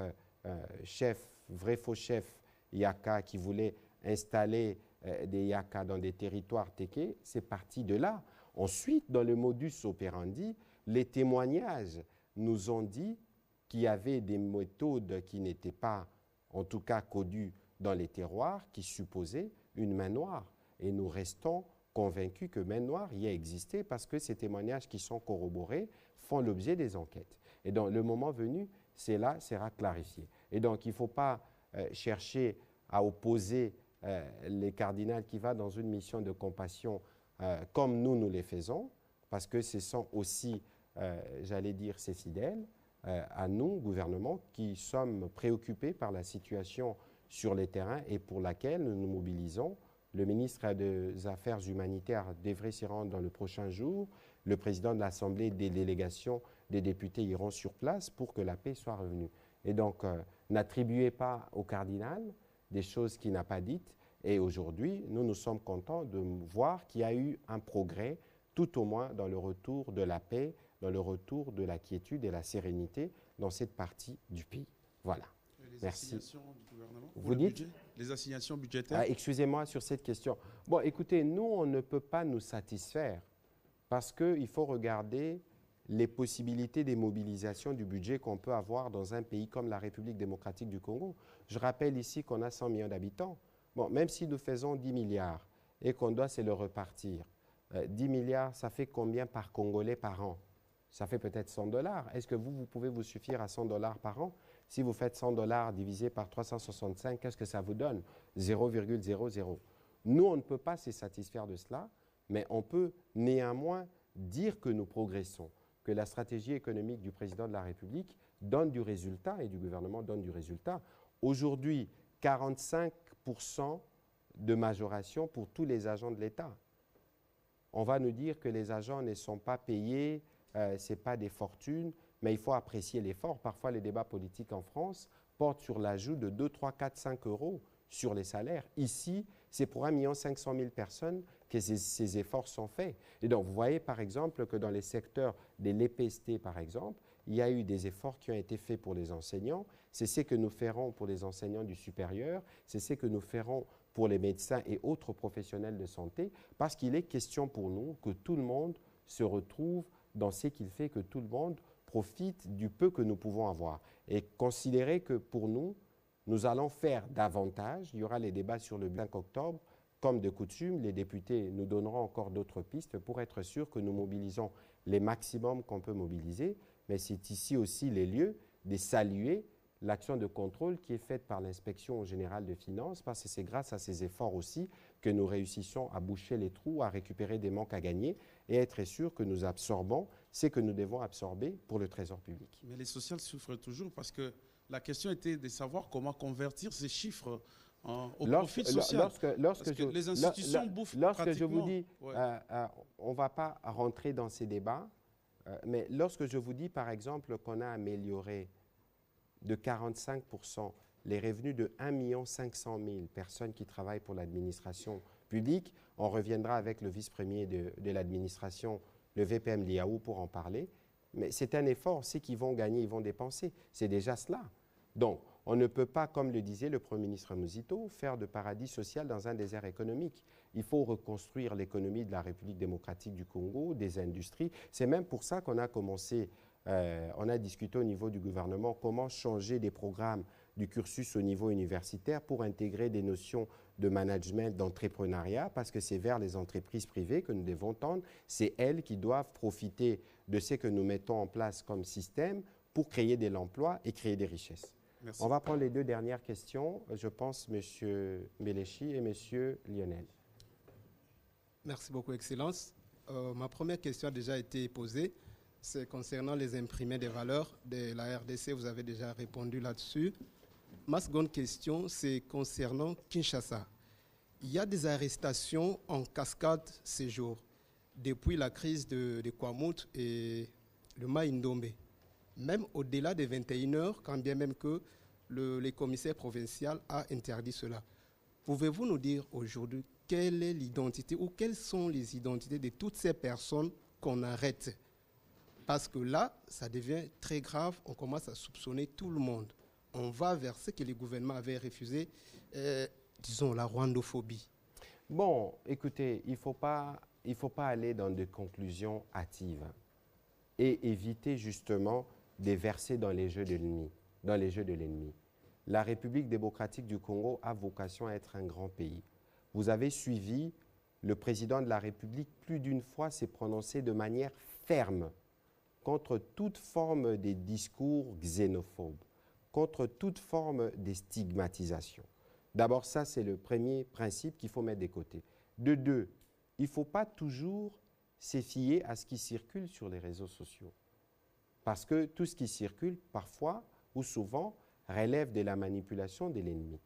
vrai faux chef, Yaka, qui voulait installer des Yaka dans des territoires téqués. C'est parti de là. Ensuite, dans le modus operandi, les témoignages nous ont dit qu'il y avait des méthodes qui n'étaient pas, en tout cas, connues dans les terroirs, qui supposaient une main noire. Et nous restons convaincus que main noire y a existé parce que ces témoignages qui sont corroborés font l'objet des enquêtes. Et donc, le moment venu, cela sera clarifié. Et donc, il ne faut pas chercher à opposer les cardinals qui vont dans une mission de compassion comme nous les faisons, parce que ce sont aussi, j'allais dire, ces fidèles, à nous, gouvernement, qui sommes préoccupés par la situation sur les terrains et pour laquelle nous nous mobilisons. Le ministre des Affaires humanitaires devrait s'y rendre dans le prochain jour. Le président de l'Assemblée, des délégations, des députés iront sur place pour que la paix soit revenue. Et donc, n'attribuez pas au cardinal des choses qu'il n'a pas dites. Et aujourd'hui, nous sommes contents de voir qu'il y a eu un progrès, tout au moins dans le retour de la paix, dans le retour de la quiétude et la sérénité dans cette partie du pays. Voilà. Merci. Assignations du gouvernement, vous dites budget, les assignations budgétaires. Excusez-moi sur cette question. Bon, écoutez, nous, on ne peut pas nous satisfaire parce qu'il faut regarder les possibilités des mobilisations du budget qu'on peut avoir dans un pays comme la République démocratique du Congo. Je rappelle ici qu'on a 100 millions d'habitants. Bon, même si nous faisons 10 milliards et qu'on doit se le repartir, 10 milliards, ça fait combien par Congolais par an? Ça fait peut-être 100 $. Est-ce que vous pouvez vous suffire à 100 $ par an? Si vous faites 100 $ divisé par 365, qu'est-ce que ça vous donne? 0,00. Nous, on ne peut pas se satisfaire de cela, mais on peut néanmoins dire que nous progressons, que la stratégie économique du président de la République donne du résultat et du gouvernement donne du résultat. Aujourd'hui, 45% de majoration pour tous les agents de l'État. On va nous dire que les agents ne sont pas payés, ce n'est pas des fortunes, mais il faut apprécier l'effort. Parfois, les débats politiques en France portent sur l'ajout de 2, 3, 4, 5 euros sur les salaires. Ici, c'est pour 1 500 000 personnes que ces efforts sont faits. Et donc, vous voyez par exemple que dans les secteurs de l'EPST, par exemple, il y a eu des efforts qui ont été faits pour les enseignants. C'est ce que nous ferons pour les enseignants du supérieur, c'est ce que nous ferons pour les médecins et autres professionnels de santé, parce qu'il est question pour nous que tout le monde se retrouve dans ce qu'il fait, que tout le monde profite du peu que nous pouvons avoir. Et considérer que pour nous, nous allons faire davantage. Il y aura les débats sur le 5 octobre. Comme de coutume, les députés nous donneront encore d'autres pistes pour être sûr que nous mobilisons les maximums qu'on peut mobiliser. Mais c'est ici aussi les lieux de saluer l'action de contrôle qui est faite par l'Inspection générale des finances, parce que c'est grâce à ces efforts aussi que nous réussissons à boucher les trous, à récupérer des manques à gagner et être sûr que nous absorbons ce que nous devons absorber pour le trésor public. Mais les sociales souffrent toujours parce que la question était de savoir comment convertir ces chiffres au profit social. Lorsque les institutions bouffent lorsque je vous dis, on ne va pas rentrer dans ces débats, mais lorsque je vous dis par exemple qu'on a amélioré de 45% les revenus de 1 500 000 personnes qui travaillent pour l'administration publique. On reviendra avec le vice-premier de l'administration, le VPM Liaou, pour en parler. Mais c'est un effort. Ceux qui vont gagner, ils vont dépenser. C'est déjà cela. Donc, on ne peut pas, comme le disait le Premier ministre Muzito, faire de paradis social dans un désert économique. Il faut reconstruire l'économie de la République démocratique du Congo, des industries. C'est même pour ça qu'on a commencé, on a discuté au niveau du gouvernement comment changer des programmes du cursus au niveau universitaire pour intégrer des notions de management, d'entrepreneuriat, parce que c'est vers les entreprises privées que nous devons tendre. C'est elles qui doivent profiter de ce que nous mettons en place comme système pour créer de l'emploi et créer des richesses. Merci. On va prendre les deux dernières questions. Je pense M. Méléchi et M. Lionel. Merci beaucoup, Excellence. Ma première question a déjà été posée. C'est concernant les imprimés des valeurs de la RDC. Vous avez déjà répondu là-dessus. Ma seconde question, c'est concernant Kinshasa. Il y a des arrestations en cascade ces jours, depuis la crise de Kwamouth et le Maïndombe. Même au-delà des 21 heures, quand bien même que le commissaire provincial a interdit cela. Pouvez-vous nous dire aujourd'hui quelle est l'identité ou quelles sont les identités de toutes ces personnes qu'on arrête? Parce que là, ça devient très grave, on commence à soupçonner tout le monde. On va vers ce que le gouvernement avait refusé, disons la rwandophobie. Bon, écoutez, il ne faut pas aller dans des conclusions hâtives et éviter justement de verser dans les jeux de l'ennemi. La République démocratique du Congo a vocation à être un grand pays. Vous avez suivi, le président de la République plus d'une fois s'est prononcé de manière ferme contre toute forme de discours xénophobes, contre toute forme de stigmatisation. D'abord, ça, c'est le premier principe qu'il faut mettre de côté. De deux, il ne faut pas toujours se fier à ce qui circule sur les réseaux sociaux. Parce que tout ce qui circule, parfois ou souvent, relève de la manipulation de l'ennemi.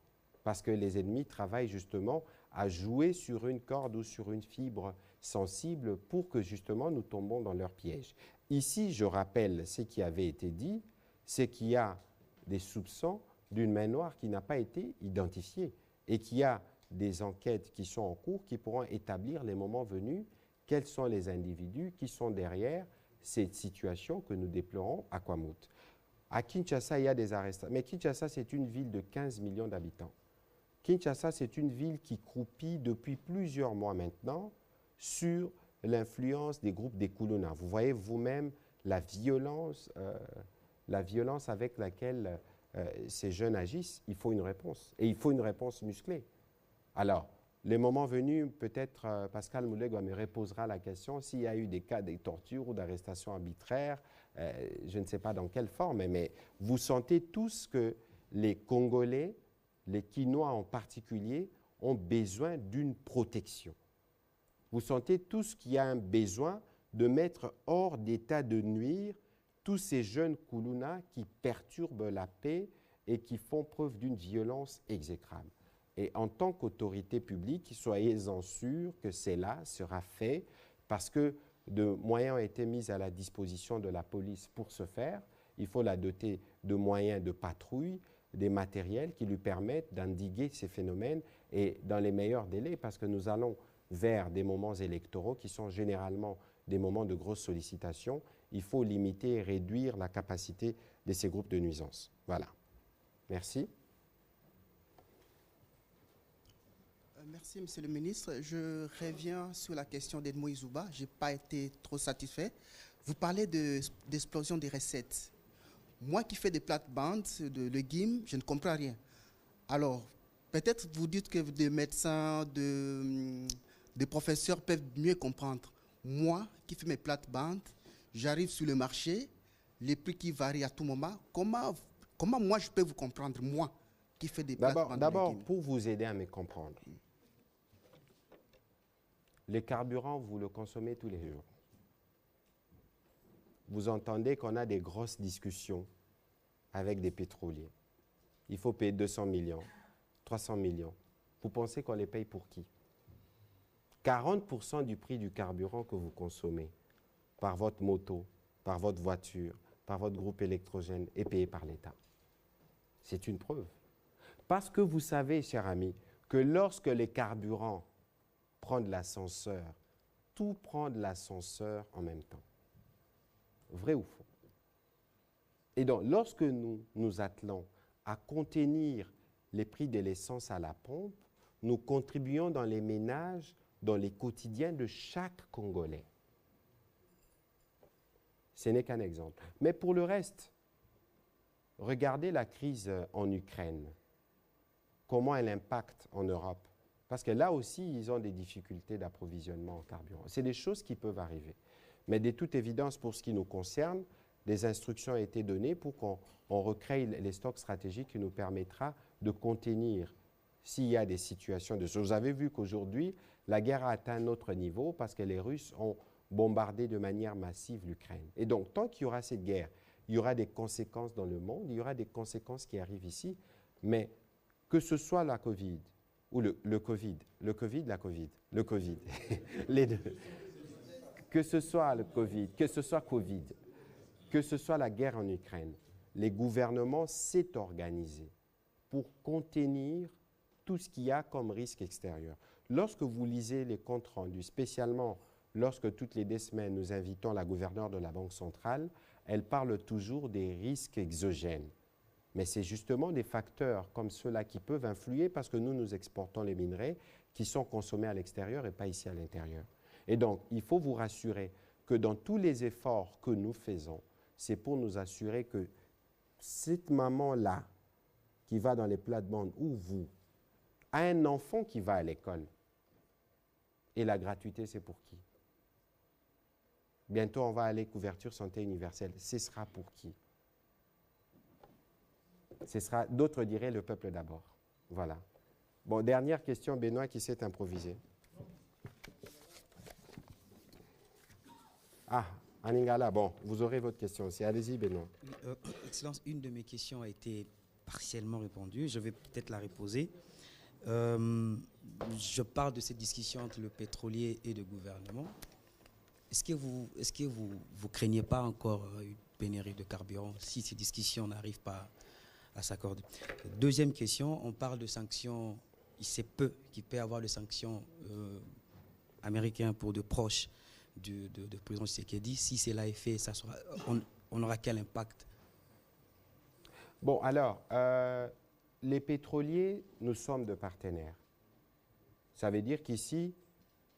Parce que les ennemis travaillent justement à jouer sur une corde ou sur une fibre sensible pour que justement nous tombons dans leur piège. Ici, je rappelle ce qui avait été dit, c'est qu'il y a des soupçons d'une main noire qui n'a pas été identifiée et qu'il y a des enquêtes qui sont en cours qui pourront établir les moments venus quels sont les individus qui sont derrière cette situation que nous déplorons à Kwamouth. À Kinshasa, il y a des arrestations. Mais Kinshasa, c'est une ville de 15 millions d'habitants. Kinshasa, c'est une ville qui croupit depuis plusieurs mois maintenant sur l'influence des groupes des Kuluna. Vous voyez vous-même la violence avec laquelle ces jeunes agissent. Il faut une réponse. Et il faut une réponse musclée. Alors, le moment venu, peut-être Pascal Moulegua me reposera la question s'il y a eu des cas de torture ou d'arrestation arbitraire. Je ne sais pas dans quelle forme, mais vous sentez tous que les Congolais, les Kinois en particulier, ont besoin d'une protection. Vous sentez tous qu'il y a un besoin de mettre hors d'état de nuire tous ces jeunes Kuluna qui perturbent la paix et qui font preuve d'une violence exécrable. Et en tant qu'autorité publique, soyez-en sûrs que cela sera fait parce que de moyens ont été mis à la disposition de la police pour ce faire. Il faut la doter de moyens de patrouille, des matériels qui lui permettent d'endiguer ces phénomènes et dans les meilleurs délais parce que nous allons vers des moments électoraux qui sont généralement des moments de grosse sollicitation. Il faut limiter et réduire la capacité de ces groupes de nuisance. Voilà. Merci. Merci, Monsieur le Ministre. Je reviens sur la question d'Edmo Izouba. Je n'ai pas été trop satisfait. Vous parlez d'explosion des recettes. Moi qui fais des plates-bandes, le GIM, je ne comprends rien. Alors, peut-être vous dites que des médecins, des professeurs peuvent mieux comprendre. Moi qui fais mes plates-bandes, j'arrive sur le marché, les prix qui varient à tout moment. Comment moi je peux vous comprendre, moi qui fais des plates-bandes? D'abord, pour vous aider à me comprendre, le carburant, vous le consommez tous les jours. Vous entendez qu'on a des grosses discussions avec des pétroliers. Il faut payer 200 millions, 300 millions. Vous pensez qu'on les paye pour qui? 40% du prix du carburant que vous consommez par votre moto, par votre voiture, par votre groupe électrogène est payé par l'État. C'est une preuve. Parce que vous savez, cher ami, que lorsque les carburants prend de l'ascenseur, tout prend de l'ascenseur en même temps. Vrai ou faux? Et donc, lorsque nous nous attelons à contenir les prix de l'essence à la pompe, nous contribuons dans les ménages, dans les quotidiens de chaque Congolais. Ce n'est qu'un exemple. Mais pour le reste, regardez la crise en Ukraine, comment elle impacte en Europe. Parce que là aussi, ils ont des difficultés d'approvisionnement en carburant. C'est des choses qui peuvent arriver. Mais de toute évidence, pour ce qui nous concerne, des instructions ont été données pour qu'on recrée les stocks stratégiques qui nous permettra de contenir s'il y a des situations de ce. Vous avez vu qu'aujourd'hui, la guerre a atteint un autre niveau parce que les Russes ont bombardé de manière massive l'Ukraine. Et donc, tant qu'il y aura cette guerre, il y aura des conséquences dans le monde, il y aura des conséquences qui arrivent ici. Mais que ce soit la Covid, ou le Covid, les deux. Que ce soit le Covid, que ce soit Covid, que ce soit la guerre en Ukraine, les gouvernements s'est organisé pour contenir tout ce qu'il y a comme risque extérieur. Lorsque vous lisez les comptes rendus, spécialement lorsque toutes les 2 semaines nous invitons la gouverneure de la Banque centrale, elle parle toujours des risques exogènes. Mais c'est justement des facteurs comme ceux-là qui peuvent influer parce que nous exportons les minerais qui sont consommés à l'extérieur et pas ici à l'intérieur. Et donc, il faut vous rassurer que dans tous les efforts que nous faisons, c'est pour nous assurer que cette maman-là qui va dans les plates-bandes ou vous, a un enfant qui va à l'école. Et la gratuité, c'est pour qui? Bientôt, on va aller couverture santé universelle. Ce sera pour qui? Ce sera, d'autres diraient, le peuple d'abord. Voilà. Bon, dernière question, Benoît, qui s'est improvisé. Ah, Aningala, bon, vous aurez votre question aussi. Allez-y, Benoît. Excellence, une de mes questions a été partiellement répondue. Je vais peut-être la reposer. Je parle de cette discussion entre le pétrolier et le gouvernement. Est-ce que vous craignez pas encore une pénurie de carburant si ces discussions n'arrivent pas à s'accorder? Deuxième question, on parle de sanctions, il se peut qu'il peut y avoir des sanctions américaines pour de proches de président Tshisekedi. Si cela est fait, on aura quel impact? Bon, alors, les pétroliers, nous sommes de partenaires. Ça veut dire qu'ici,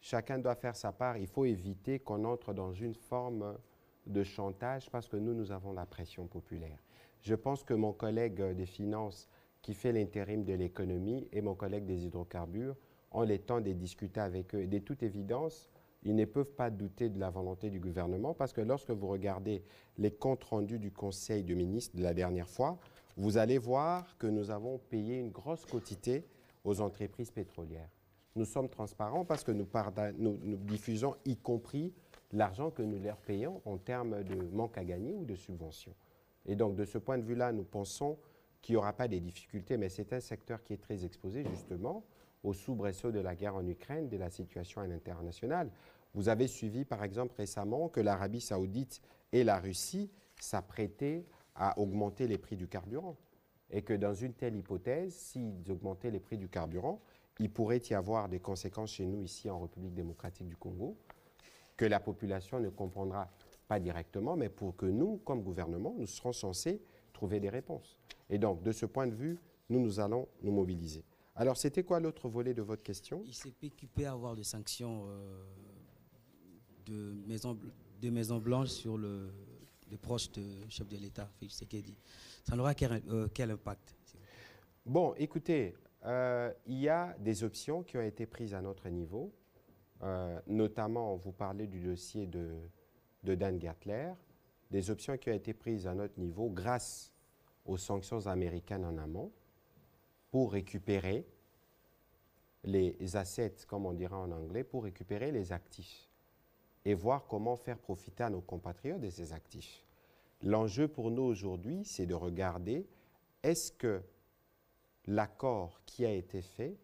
chacun doit faire sa part. Il faut éviter qu'on entre dans une forme de chantage parce que nous avons la pression populaire. Je pense que mon collègue des finances qui fait l'intérim de l'économie et mon collègue des hydrocarbures ont le temps de discuter avec eux. Et de toute évidence, ils ne peuvent pas douter de la volonté du gouvernement parce que lorsque vous regardez les comptes rendus du Conseil des ministres de la dernière fois, vous allez voir que nous avons payé une grosse quantité aux entreprises pétrolières. Nous sommes transparents parce que nous diffusons y compris l'argent que nous leur payons en termes de manque à gagner ou de subventions. Et donc, de ce point de vue-là, nous pensons qu'il n'y aura pas de difficultés, mais c'est un secteur qui est très exposé, justement, au soubresaut de la guerre en Ukraine, de la situation à l'international. Vous avez suivi, par exemple, récemment que l'Arabie saoudite et la Russie s'apprêtaient à augmenter les prix du carburant. Et que dans une telle hypothèse, s'ils augmentaient les prix du carburant, il pourrait y avoir des conséquences chez nous, ici, en République démocratique du Congo, que la population ne comprendra pas directement, mais pour que nous, comme gouvernement, nous serons censés trouver des réponses. Et donc, de ce point de vue, nous allons nous mobiliser. Alors, c'était quoi l'autre volet de votre question? Il s'est peut avoir des sanctions de Maison Blanche sur les proches du chef de l'État, Félix Tshisekedi. Ça n'aura quel impact? Bon, écoutez, il y a des options qui ont été prises à notre niveau. Notamment, vous parlez du dossier de Dan Gertler, des options qui ont été prises à notre niveau grâce aux sanctions américaines en amont pour récupérer les assets, comme on dira en anglais, pour récupérer les actifs et voir comment faire profiter à nos compatriotes de ces actifs. L'enjeu pour nous aujourd'hui, c'est de regarder est-ce que l'accord qui a été fait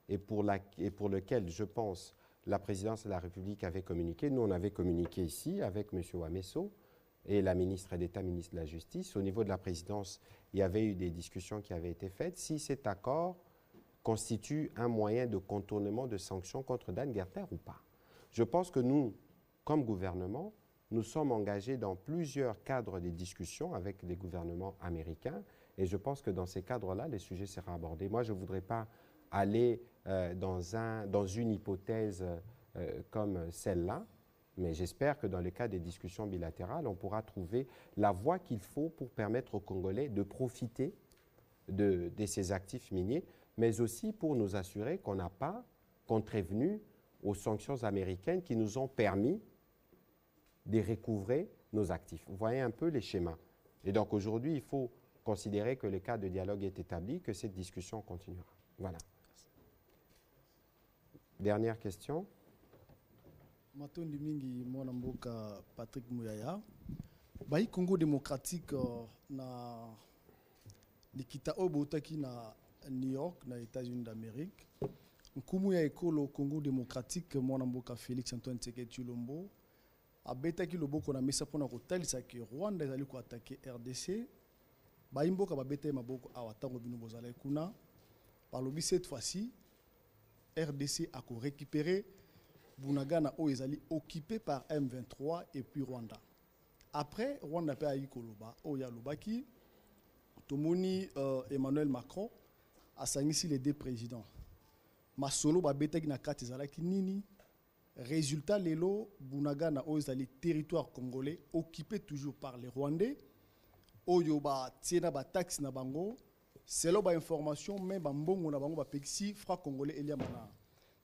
et pour lequel, je pense, la présidence de la République avait communiqué, nous on avait communiqué ici avec M. Wamesso et la ministre d'État, ministre de la Justice. Au niveau de la présidence, il y avait eu des discussions qui avaient été faites. Si cet accord constitue un moyen de contournement de sanctions contre Dan Gertler ou pas. Je pense que nous, comme gouvernement, nous sommes engagés dans plusieurs cadres de discussions avec les gouvernements américains Et je pense que dans ces cadres-là, les sujets seront abordés. Moi, je ne voudrais pas aller dans une hypothèse comme celle-là, mais j'espère que dans le cas des discussions bilatérales, on pourra trouver la voie qu'il faut pour permettre aux Congolais de profiter de ces actifs miniers, mais aussi pour nous assurer qu'on n'a pas contrevenu aux sanctions américaines qui nous ont permis de recouvrer nos actifs. Vous voyez un peu les schémas. Et donc aujourd'hui, il faut considérer que le cadre de dialogue est établi, que cette discussion continuera. Voilà. Dernière question. Matondi mingi mwana mboka Patrick Mouyaya. Bayi Congo démocratique na likita obotaki na New York na États-Unis d'Amérique. Nkumu ya ekolo Congo démocratique mwana mboka Félix Antoine Tshisekedi Tshilombo abetaki loboko na mesa pona kotalisa ke Rwanda ezali ko attaquer RDC. Bayi mboka babeta maboko awa tango bino bozala kuna. Balobi cette fois-ci RDC a récupéré Bunagana o ezali occupé par M23 et puis Rwanda. Après Rwanda pe ayi koloba o ya lobaki tomoni Emmanuel Macron a sangisi les deux présidents. Masolo ba betaki na kati ezalaki nini? Résultat lelo Bunagana o ezali territoire congolais occupé toujours par les Rwandais. Oyo ba tiena ba taxe na bango. Selon ba information mais ba mbongo na bango ba pexi franc congolais eliamana.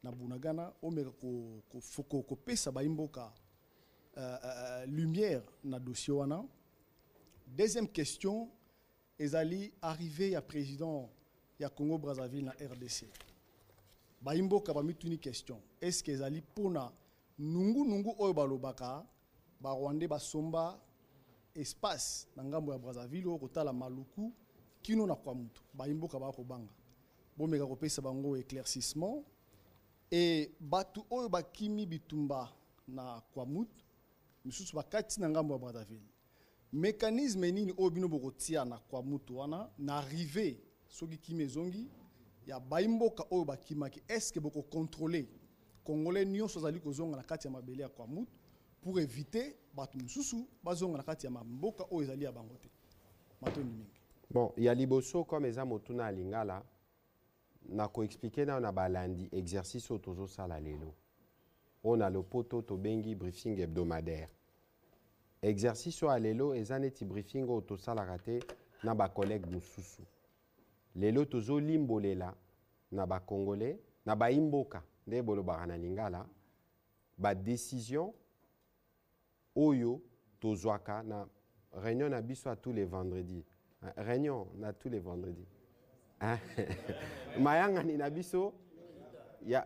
Na Bunagana omeka ko pesa ba imboka lumière na dossier wana. Deuxième question, ezali arrivé ya président ya Congo Brazzaville na RDC. Ba imboka ba mituni question, est-ce que ezali pona nungu oyo balobaka ba Rwandais ba somba espace na ngambo ya Brazzaville o kotala maluku kino na kwa mutu. Ba imboka ba ko banga. Bomeka ko pesa bango éclaircissement. Et batu oyo bakimi bitumba na kwamut misusu bakati na ngambo ya Brazzaville. Mécanisme nini oyo bino bokotia na kwamut wana na arrivé soki kimezongi ya baimboka oyo bakimaki, est-ce que boko contrôler congolais nyonso zali kozonga na kati ya mabele ya kwamut pour éviter batu misusu bazonga na kati ya mboka oyo ezali ya bango te. Matoni mingi. Bon, ya liboso comme eza motuna alingala na ko expliquer na balandi exercice otozo sala lelo. On a le poto to bengi briefing hebdomadaire. Exercice o lelo ezaneti briefing oto sala raté na ba collègue mususu. Lelo tozo limbolela na ba congolais na ba imboka nde bolo barana lingala ba décision oyo tozwaka na réunion na biso à tous les vendredis. Réunion na tous les vendredis. Mayanga ni nabiso ya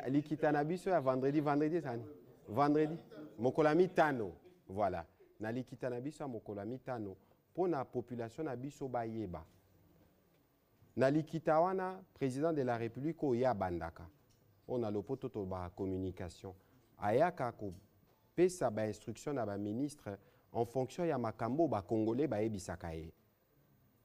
likita nabiso ya vendredi sani vendredi mokolami tano, voilà na likita nabiso ya mokolami tano pona population nabiso bayeba na likita wana président de la république oya bandaka on a lopoto to ba communication ayaka ko pesa ba instruction na ba ministre en fonction ya makambo ba congolais ba ebisaka ye.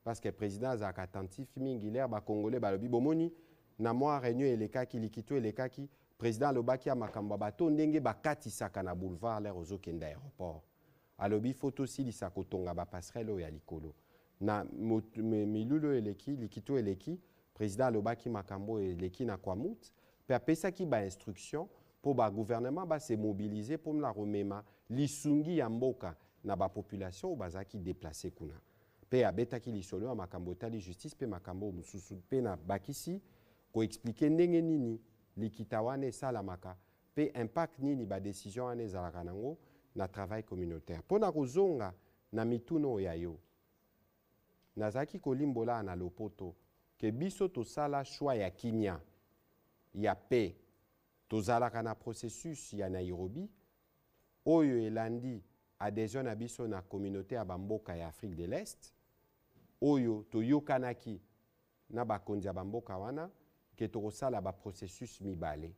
Parce que le président a attentif mingiler ba congolais ba lobi bomoni na moi réunion elekaki likito elekaki président lobaki ya makamba bato ndenge bakati saka na boulevard l'air aux okenda aéroport alobi photo si lisako tonga ba passerelle ya likolo na milulu eleki likito eleki président lobaki makambo eleki na kwamut pe apesaki ba instruction pour ba gouvernement ba se mobiliser pour la remema lisungi ya mboka na ba population bazaki déplacer kuna. Pe abetaki lisolo ya makambo tali justice pe makambo mususu pe na bakisi ko expliquer ndenge nini likita wane salamaka pe impact nini ba décision ane zalaka nango na travail communautaire. Pona kozonga na mituno ya yo. Nazaki kolimbola na lopoto ke biso to sala choix ya kimia ya pe tozalaka na processus ya Nairobi oyo elandi adhésion na biso na communauté ya bamboka ya Afrique de l'Est oyo toyokanaki na bakonzi ya bamboka wana ke tokosala ba processus mibale.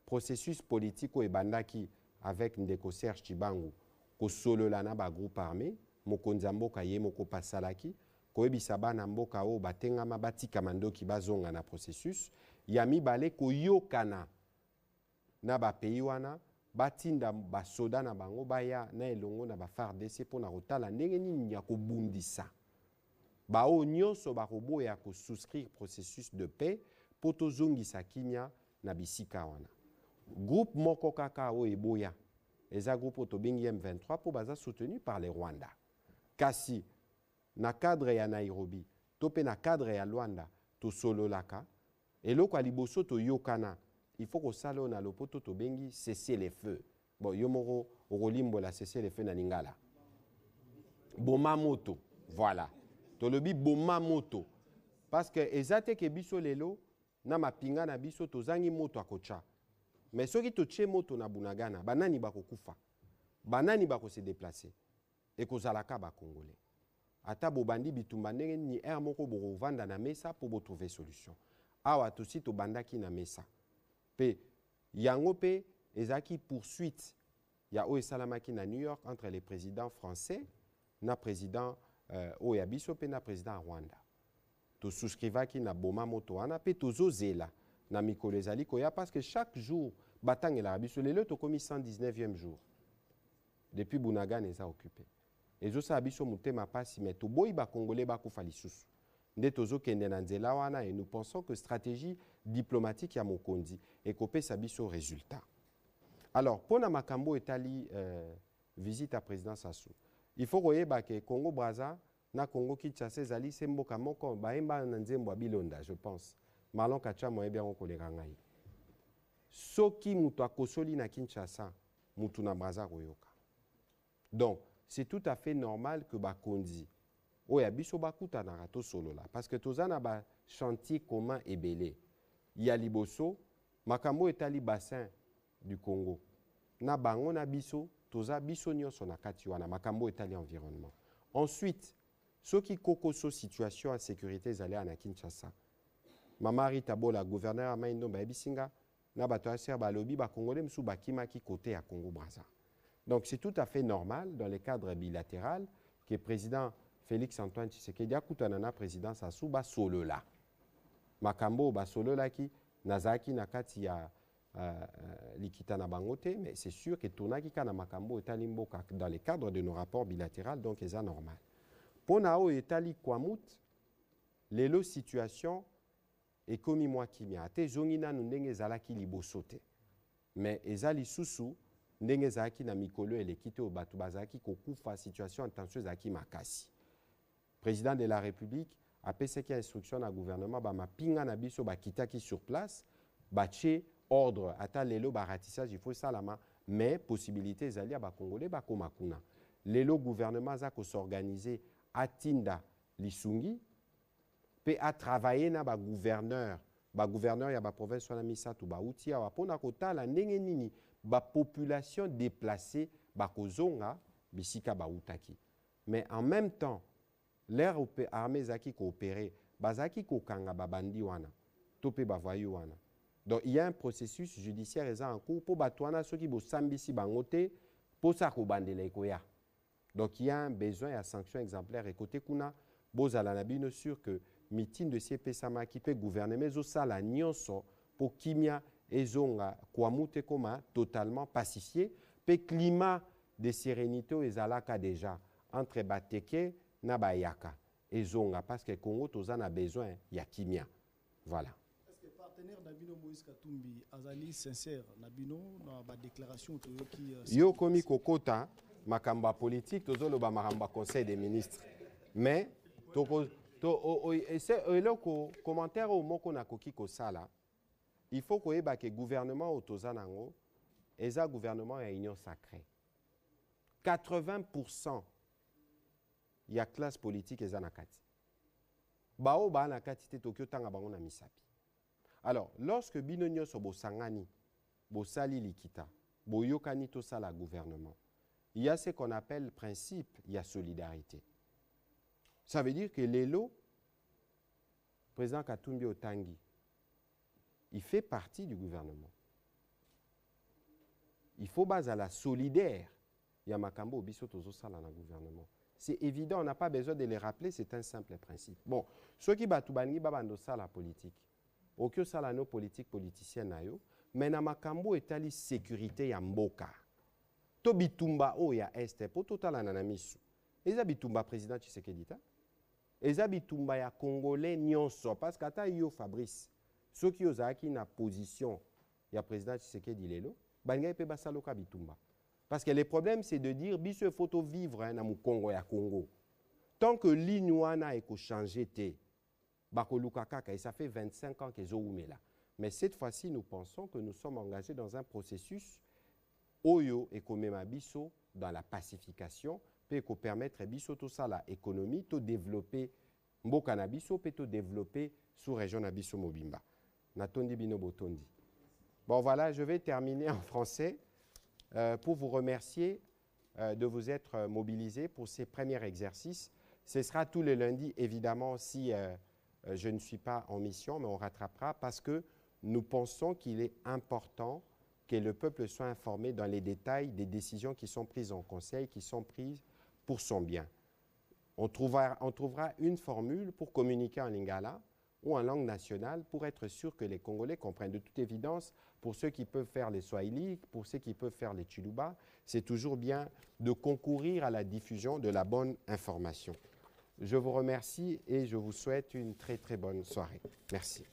Processus politique oyo ebandaki avec ndeko Serge Chibangu kosolola na ba groupe armé mokonzi ya mboka ye moko pasalaki koyebisa bana mboka oyo batengama batikama ndoki bazonga na processus ya mibale koyokana na ba pays wana batinda basoda na bango baya na elongo na ba FARDC pona kotala ndenge nini ya kobundisa bao nyonso bakoboya ko souscrire processus de paix po tozongisa kimia na bisika wana. Groupe moko kaka o eboya eza groupe tobengi M23 po baza soutenu par les Rwanda. Kasi na cadre ya Nairobi tope na cadre ya Luanda to sololaka eloko aliboso to yokana il faut que salo na lopoto tobengi cesser les feux. Bon yomoro okolimbo la cesser les feux na lingala. Boma moto, voilà. Tolobi boma moto. Parce que ezate ke biso lelo na mapinga na biso tozangi moto akocha. Mais soki toche moto na bunagana, banani bakokufa. Banani bako se déplacer. Et kozalaka ba congolais. Ata bobandi bitumba ndenge ni air moko boko vanda na mesa pour trouver solution. Awa tosi to bandaki na mesa. Pe yango pe ezaki poursuite ya o esalamaki na New York entre les présidents français na président Oyabiso pe na président Rwanda. To souscrivaki na boma moto wana pe tozo zela na mikolo ezali koya parce que chaque jour batangela biso lelo to komi 119e jour. Depuis Bunagana eza occupé. Ezo sa biso mutema pasi mais to boyi ba congolais ba kufa lisusu. Nde tozo kende na nzela wana et nous pensons que stratégie diplomatique ya mokonzi ekopesa biso résultat. Alors pona makambo etali visite à président Sassou. Il faut koyeba ke Congo Brazza na Congo Kinshasa ezali se mboka moko baemba na nzembo ya bilonda je pense. Marlon Kacha moyebi yango koleka ngai. Soki mutu akosoli na Kinshasa, mutu na Brazza koyoka. Donc c'est tout à fait normal que bakonzi oya biso bakuta na rato solo là parce que tozana ba chantier commun ebele. Il y a liboso makambo etali bassin du Congo. Na bango na biso toza biso nyonso na kati wana makambo etali environnement. Ensuite, soki kokoso situation en sécurité ezali na Kinshasa. Mama Rita Bola gouverneur a maindo ba bisinga na bato ya ser balobi ba congolais msu bakima ki côté ya Congo Brazza. Donc c'est tout à fait normal dans le cadre bilatéral que le président Félix Antoine Tshisekedi akutana na président Sassou ba solo la. Makambo ba solo la ki nazaki na kati ya likita na bangote, mais c'est sûr que tonaki kana makambo etali mboka dans le cadre de nos rapports bilatéraux, donc c'est normal. Pona o etali kwamut lelo situation ekomi mwa kimia te zongina ndenge ezalaki liboso te. Mais ezali susu ndenge ezalaki na mikolo elekite o bato bazalaki kokufa situation en tension ezalaki makasi. Président de la République a peseki instruction na gouvernement ba mapinga na biso bakitaki sur place bache ordre ata lelo ba ratissage il faut salama mais possibilité ezali ba congolais ba komakuna. Lelo gouvernement za ko s'organiser atinda lisungi pe a travailler na ba gouverneur ya ba province wana misatu ba uti awa pona kotala ndenge nini ba population déplacée ba kozonga bisika ba utaki. Mais en même temps l'air armée zaki coopérer bazaki ko kanga babandi wana topé ba voyou wana. Donc il y a un processus judiciaire en cours pour batouana ceux qui bo sambisi bangote pour ça ko bandele koya. Donc il y a un besoin à sanction exemplaire et côté kuna bozala na bino sûr que meeting de CP sama qui peut gouverner mais au sala nyonso pour kimia ezonga kwamute koma totalement pacifié pe climat de sérénité ezalaka déjà entre bateke na bayaka ezonga parce que Congo tozana besoin ya kimia. Voilà. Est-ce que partenaire Nabino Moïse Katumbi azali sincère Nabino na ba déclaration to yoki yo komi kokota makamba politique tozoloba makamba conseil des ministres mais eloko commentaire au moko na koki kosala il faut koyeba que gouvernement otozanango eza gouvernement ya union sacrée 80% ya classe politique eza na kati bao ba na kati te tokyo tanga bango na misapi. Alors lorsque bino nyonso bosangani bosali likita boyokani tosala gouvernement il y a ce qu'on appelle principe, il y a solidarité. Ça veut dire que l'élo, président Katumbi Otangi, il fait partie du gouvernement. Il faut baser à la solidaire. Il y a Makambo Obiso Tozo Sala dans le gouvernement. C'est évident, on n'a pas besoin de les rappeler, c'est un simple principe. Bon, ceux qui batoubangi babando sala politique, aucun sala no politique politicien nayo, mais na Makambo etali sécurité ya mboka. To bitumba o ya este po totala na misu eza bitumba président Tshisekedi ta eza bitumba ya congolais nyonso parce que ata yo Fabrice soki ozalaki na position ya président Tshisekedi lelo balingai pe basaloka bitumba parce que le problème c'est de dire biso faut vivre na mukongo ya Congo tant que ligne wana eko changer te bakoluka kaka et ça fait 25 ans qu'ils ont là. Mais cette fois-ci nous pensons que nous sommes engagés dans un processus oyo ekomema biso dans la pacification peut permettre biso tout ça la économie to développer mboka na biso peut to développer sous région na biso mobimba natondi bino botondi. Bon voilà, je vais terminer en français pour vous remercier de vous être mobilisés pour ces premiers exercices. Ce sera tous les lundis évidemment si je ne suis pas en mission, mais on rattrapera parce que nous pensons qu'il est important que le peuple soit informé dans les détails des décisions qui sont prises en conseil, qui sont prises pour son bien. On trouvera une formule pour communiquer en lingala ou en langue nationale pour être sûr que les Congolais comprennent. De toute évidence, pour ceux qui peuvent faire les Swahili, pour ceux qui peuvent faire les Chiluba, c'est toujours bien de concourir à la diffusion de la bonne information. Je vous remercie et je vous souhaite une très très bonne soirée. Merci.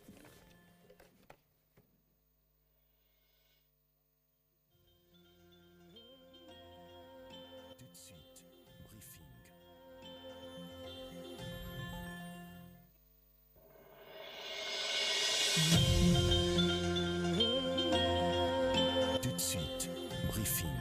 Tout de suite, briefing. Tout de suite, briefing.